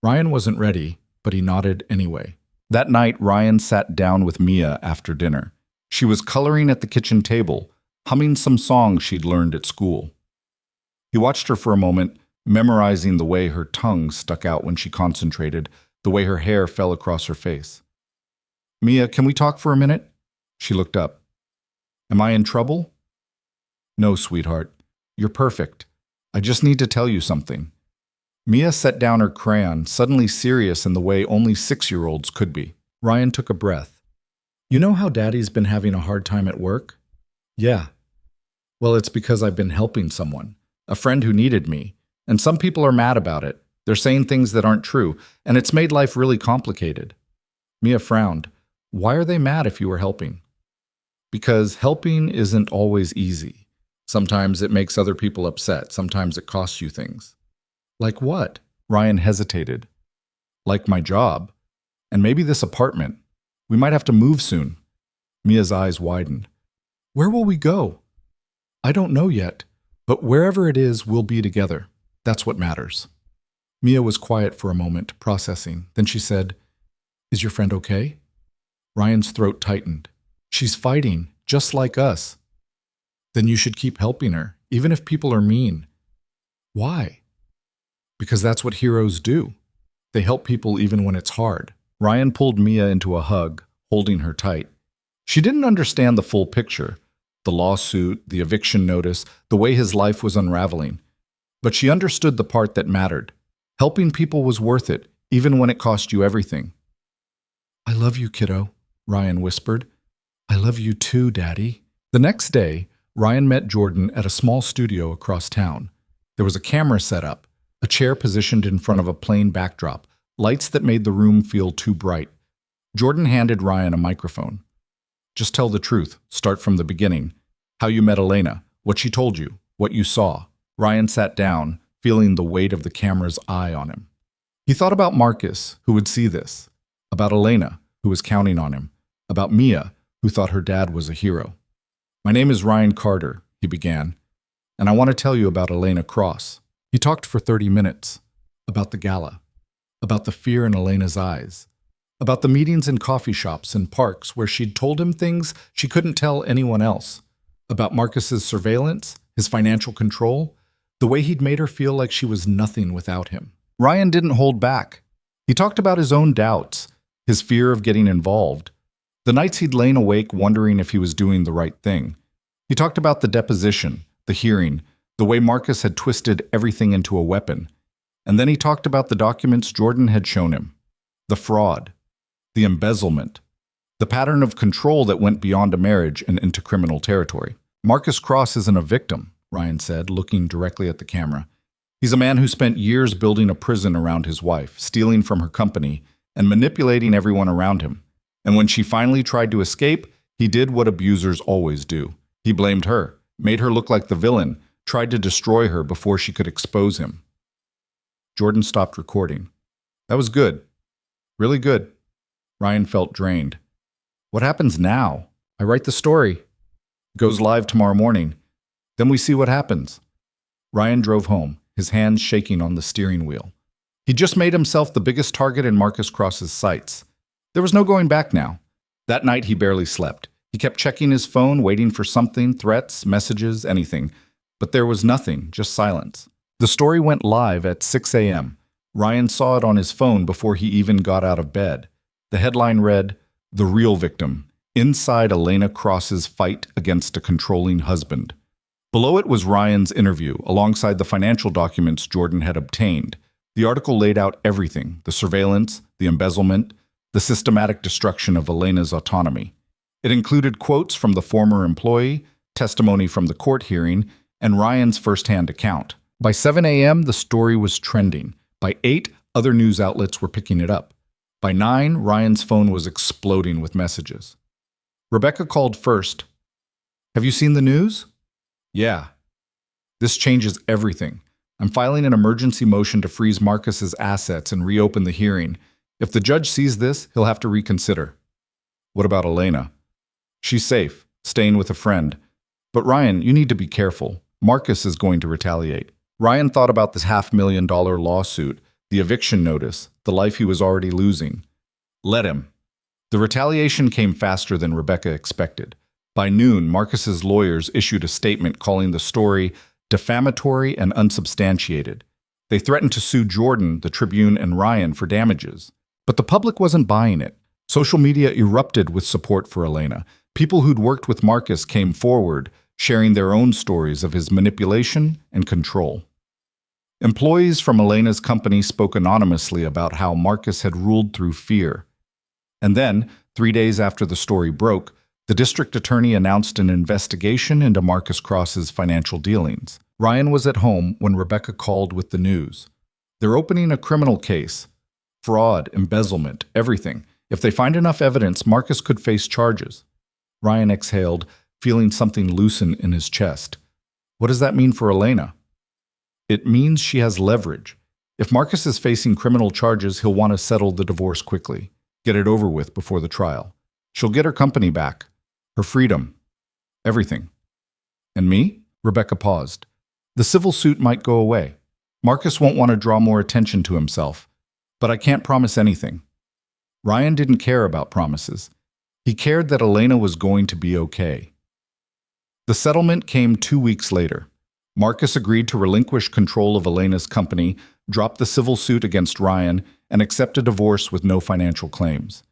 Ryan wasn't ready, but he nodded anyway. That night, Ryan sat down with Mia after dinner. She was coloring at the kitchen table, humming some songs she'd learned at school. He watched her for a moment, memorizing the way her tongue stuck out when she concentrated, the way her hair fell across her face. Mia, can we talk for a minute? She looked up. Am I in trouble? No, sweetheart. You're perfect. I just need to tell you something. Mia set down her crayon, suddenly serious in the way only 6-year-olds could be. Ryan took a breath. You know how Daddy's been having a hard time at work? Yeah. Well, it's because I've been helping someone, a friend who needed me, and some people are mad about it. They're saying things that aren't true, and it's made life really complicated. Mia frowned. Why are they mad if you were helping? Because helping isn't always easy. Sometimes it makes other people upset. Sometimes it costs you things. Like what? Ryan hesitated. Like my job. And maybe this apartment. We might have to move soon. Mia's eyes widened. Where will we go? I don't know yet, but wherever it is, we'll be together. That's what matters. Mia was quiet for a moment, processing. Then she said, Is your friend okay? Ryan's throat tightened. She's fighting, just like us. Then you should keep helping her, even if people are mean. Why? Because that's what heroes do. They help people even when it's hard. Ryan pulled Mia into a hug, holding her tight. She didn't understand the full picture, the lawsuit, the eviction notice, the way his life was unraveling. But she understood the part that mattered. Helping people was worth it, even when it cost you everything. I love you, kiddo, Ryan whispered. I love you too, Daddy. The next day, Ryan met Jordan at a small studio across town. There was a camera set up, a chair positioned in front of a plain backdrop, lights that made the room feel too bright. Jordan handed Ryan a microphone. Just tell the truth. Start from the beginning. How you met Elena, what she told you, what you saw. Ryan sat down, feeling the weight of the camera's eye on him. He thought about Marcus, who would see this, about Elena, who was counting on him, about Mia, who thought her dad was a hero. My name is Ryan Carter, he began, and I want to tell you about Elena Cross. He talked for 30 minutes, about the gala, about the fear in Elena's eyes, about the meetings in coffee shops and parks where she'd told him things she couldn't tell anyone else, about Marcus's surveillance, his financial control, the way he'd made her feel like she was nothing without him. Ryan didn't hold back. He talked about his own doubts, his fear of getting involved, the nights he'd lain awake wondering if he was doing the right thing. He talked about the deposition, the hearing, the way Marcus had twisted everything into a weapon. And then he talked about the documents Jordan had shown him, the fraud, the embezzlement, the pattern of control that went beyond a marriage and into criminal territory. Marcus Cross isn't a victim, Ryan said, looking directly at the camera. He's a man who spent years building a prison around his wife, stealing from her company, and manipulating everyone around him. And when she finally tried to escape, he did what abusers always do. He blamed her, made her look like the villain, tried to destroy her before she could expose him. Jordan stopped recording. That was good. Really good. Ryan felt drained. What happens now? I write the story. It goes live tomorrow morning. Then we see what happens. Ryan drove home, his hands shaking on the steering wheel. He just made himself the biggest target in Marcus Cross's sights. There was no going back now. That night he barely slept. He kept checking his phone, waiting for something, threats, messages, anything. But there was nothing, just silence. The story went live at 6 a.m. Ryan saw it on his phone before he even got out of bed. The headline read, "The Real Victim, Inside Elena Cross's Fight Against a Controlling Husband." Below it was Ryan's interview, alongside the financial documents Jordan had obtained. The article laid out everything, the surveillance, the embezzlement, the systematic destruction of Elena's autonomy. It included quotes from the former employee, testimony from the court hearing, and Ryan's first-hand account. By 7 a.m., the story was trending. By 8, other news outlets were picking it up. By 9, Ryan's phone was exploding with messages. Rebecca called first. "Have you seen the news?" "Yeah." "This changes everything. I'm filing an emergency motion to freeze Marcus's assets and reopen the hearing. If the judge sees this, he'll have to reconsider." "What about Elena?" "She's safe, staying with a friend. But Ryan, you need to be careful. Marcus is going to retaliate." Ryan thought about this $500,000 lawsuit, the eviction notice, the life he was already losing. Let him. The retaliation came faster than Rebecca expected. By noon, Marcus's lawyers issued a statement calling the story defamatory and unsubstantiated. They threatened to sue Jordan, the Tribune, and Ryan for damages. But the public wasn't buying it. Social media erupted with support for Elena. People who'd worked with Marcus came forward, sharing their own stories of his manipulation and control. Employees from Elena's company spoke anonymously about how Marcus had ruled through fear. And then, 3 days after the story broke, the district attorney announced an investigation into Marcus Cross's financial dealings. Ryan was at home when Rebecca called with the news. They're opening a criminal case. Fraud, embezzlement, everything. If they find enough evidence, Marcus could face charges. Ryan exhaled, feeling something loosen in his chest. What does that mean for Elena? It means she has leverage. If Marcus is facing criminal charges, he'll want to settle the divorce quickly, get it over with before the trial. She'll get her company back, her freedom, everything. And me? Rebecca paused. The civil suit might go away. Marcus won't want to draw more attention to himself, but I can't promise anything. Ryan didn't care about promises. He cared that Elena was going to be okay. The settlement came 2 weeks later. Marcus agreed to relinquish control of Elena's company, drop the civil suit against Ryan, and accept a divorce with no financial claims.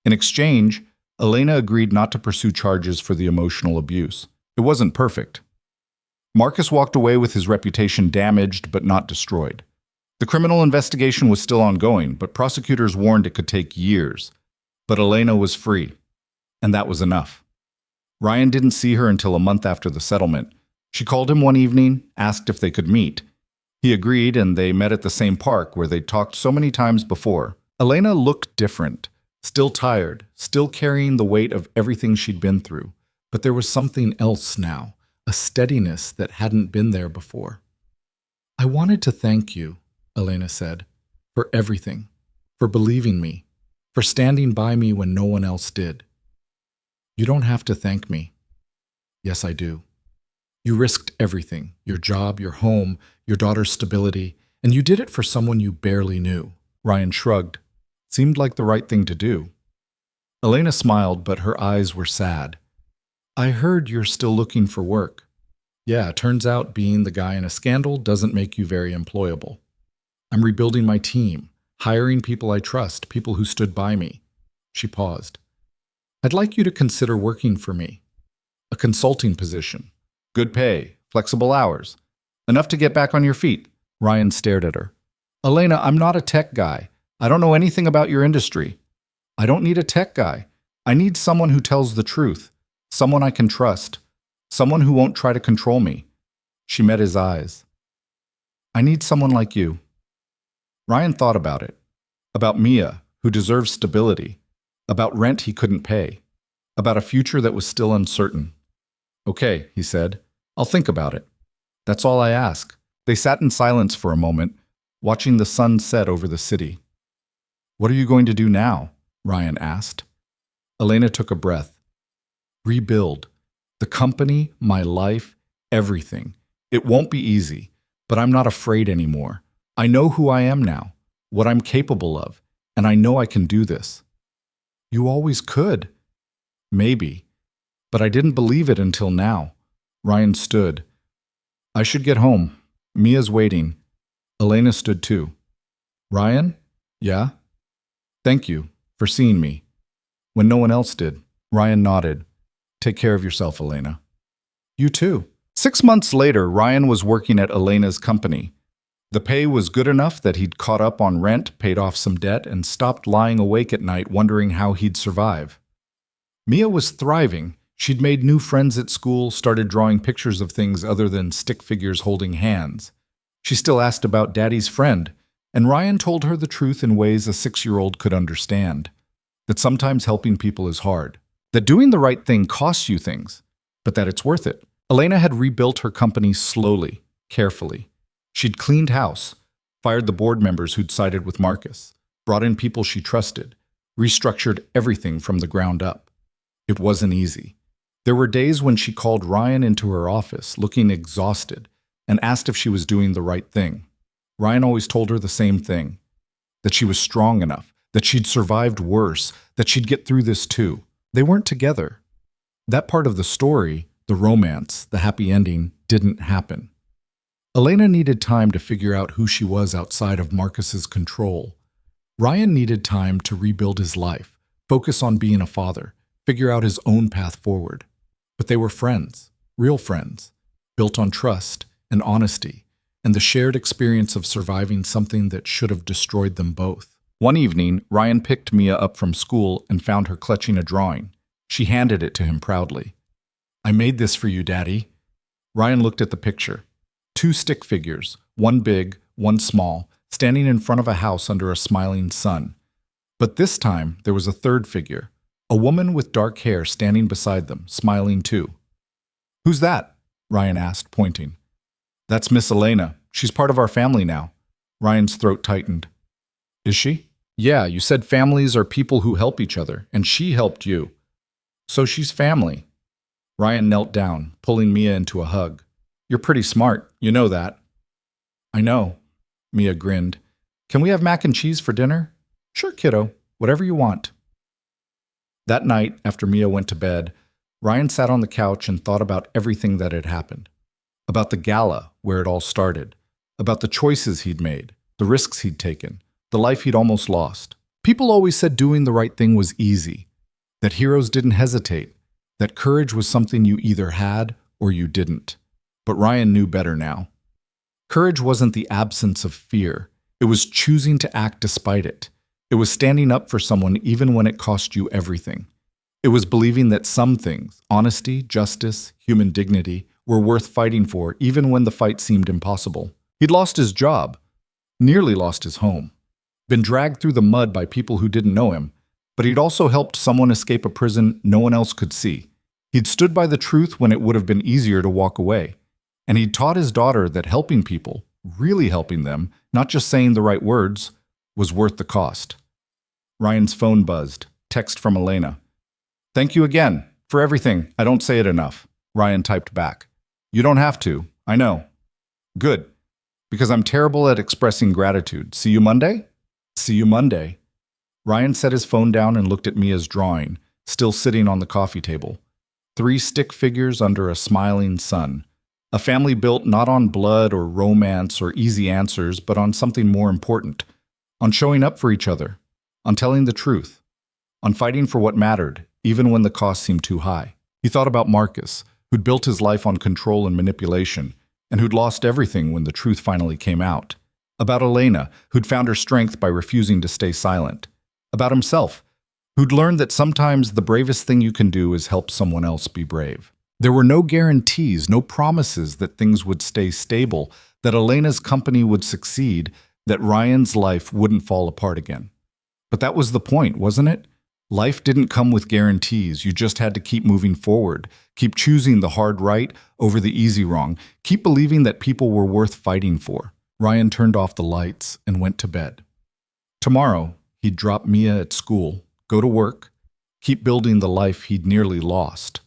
In exchange, Elena agreed not to pursue charges for the emotional abuse. It wasn't perfect. Marcus walked away with his reputation damaged but not destroyed. The criminal investigation was still ongoing, but prosecutors warned it could take years. But Elena was free, and that was enough. Ryan didn't see her until a month after the settlement. She called him one evening, asked if they could meet. He agreed, and they met at the same park where they'd talked so many times before. Elena looked different, still tired, still carrying the weight of everything she'd been through. But there was something else now, a steadiness that hadn't been there before. "I wanted to thank you," Elena said, "for everything, for believing me, for standing by me when no one else did." "You don't have to thank me." "Yes, I do. You risked everything, your job, your home, your daughter's stability, and you did it for someone you barely knew." Ryan shrugged. Seemed like the right thing to do. Elena smiled, but her eyes were sad. "I heard you're still looking for work." "Yeah, turns out being the guy in a scandal doesn't make you very employable. I'm rebuilding my team, hiring people I trust, people who stood by me." She paused. "I'd like you to consider working for me. A consulting position. Good pay, flexible hours. Enough to get back on your feet. Ryan stared at her. Elena, I'm not a tech guy. I don't know anything about your industry. I don't need a tech guy. I need someone who tells the truth, someone I can trust, someone who won't try to control me. She met his eyes. I need someone like you. Ryan thought about it. About Mia, who deserves stability. About rent he couldn't pay. About a future that was still uncertain. Okay, he said. I'll think about it. That's all I ask. They sat in silence for a moment, watching the sun set over the city. What are you going to do now? Ryan asked. Elena took a breath. Rebuild. The company, my life, everything. It won't be easy, but I'm not afraid anymore. I know who I am now, what I'm capable of, and I know I can do this. You always could. Maybe. But I didn't believe it until now. Ryan stood. I should get home. Mia's waiting. Elena stood too. Ryan? Yeah? Thank you for seeing me. When no one else did. Ryan nodded. Take care of yourself, Elena. You too. 6 months later, Ryan was working at Elena's company. The pay was good enough that he'd caught up on rent, paid off some debt, and stopped lying awake at night wondering how he'd survive. Mia was thriving. She'd made new friends at school, started drawing pictures of things other than stick figures holding hands. She still asked about Daddy's friend, and Ryan told her the truth in ways a 6-year-old could understand. That sometimes helping people is hard. That doing the right thing costs you things, but that it's worth it. Elena had rebuilt her company slowly, carefully. She'd cleaned house, fired the board members who'd sided with Marcus, brought in people she trusted, restructured everything from the ground up. It wasn't easy. There were days when she called Ryan into her office, looking exhausted, and asked if she was doing the right thing. Ryan always told her the same thing, that she was strong enough, that she'd survived worse, that she'd get through this too. They weren't together. That part of the story, the romance, the happy ending, didn't happen. Elena needed time to figure out who she was outside of Marcus's control. Ryan needed time to rebuild his life, focus on being a father, figure out his own path forward. But they were friends, real friends, built on trust and honesty, and the shared experience of surviving something that should have destroyed them both. One evening, Ryan picked Mia up from school and found her clutching a drawing. She handed it to him proudly. I made this for you, Daddy. Ryan looked at the picture. 2 stick figures, one big, one small, standing in front of a house under a smiling sun. But this time, there was a third figure, a woman with dark hair standing beside them, smiling too. Who's that? Ryan asked, pointing. That's Miss Elena. She's part of our family now. Ryan's throat tightened. Is she? Yeah, you said families are people who help each other, and she helped you. So she's family. Ryan knelt down, pulling Mia into a hug. You're pretty smart, you know that. I know. Mia grinned. Can we have mac and cheese for dinner? Sure, kiddo. Whatever you want. That night, after Mia went to bed, Ryan sat on the couch and thought about everything that had happened. About the gala, where it all started. About the choices he'd made, the risks he'd taken, the life he'd almost lost. People always said doing the right thing was easy, that heroes didn't hesitate, that courage was something you either had or you didn't. But Ryan knew better now. Courage wasn't the absence of fear. It was choosing to act despite it. It was standing up for someone even when it cost you everything. It was believing that some things, honesty, justice, human dignity, were worth fighting for even when the fight seemed impossible. He'd lost his job, nearly lost his home, been dragged through the mud by people who didn't know him, but he'd also helped someone escape a prison no one else could see. He'd stood by the truth when it would have been easier to walk away. And he'd taught his daughter that helping people, really helping them, not just saying the right words, was worth the cost. Ryan's phone buzzed. Text from Elena. Thank you again for everything. I don't say it enough. Ryan typed back. You don't have to. I know. Good. Because I'm terrible at expressing gratitude. See you Monday? See you Monday. Ryan set his phone down and looked at Mia's drawing, still sitting on the coffee table. 3 stick figures under a smiling sun. A family built not on blood or romance or easy answers, but on something more important. On showing up for each other. On telling the truth. On fighting for what mattered, even when the cost seemed too high. He thought about Marcus, who'd built his life on control and manipulation, and who'd lost everything when the truth finally came out. About Elena, who'd found her strength by refusing to stay silent. About himself, who'd learned that sometimes the bravest thing you can do is help someone else be brave. There were no guarantees, no promises that things would stay stable, that Elena's company would succeed, that Ryan's life wouldn't fall apart again. But that was the point, wasn't it? Life didn't come with guarantees. You just had to keep moving forward, keep choosing the hard right over the easy wrong, keep believing that people were worth fighting for. Ryan turned off the lights and went to bed. Tomorrow, he'd drop Mia at school, go to work, keep building the life he'd nearly lost.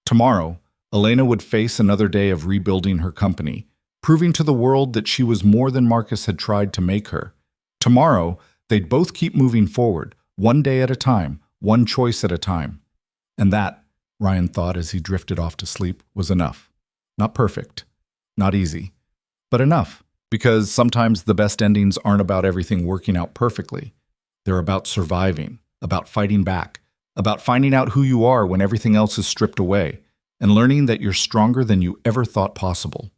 Tomorrow, Elena would face another day of rebuilding her company, proving to the world that she was more than Marcus had tried to make her. Tomorrow, they'd both keep moving forward, one day at a time, one choice at a time. And that, Ryan thought as he drifted off to sleep, was enough. Not perfect, not easy, but enough. Because sometimes the best endings aren't about everything working out perfectly. They're about surviving, about fighting back, about finding out who you are when everything else is stripped away, and learning that you're stronger than you ever thought possible.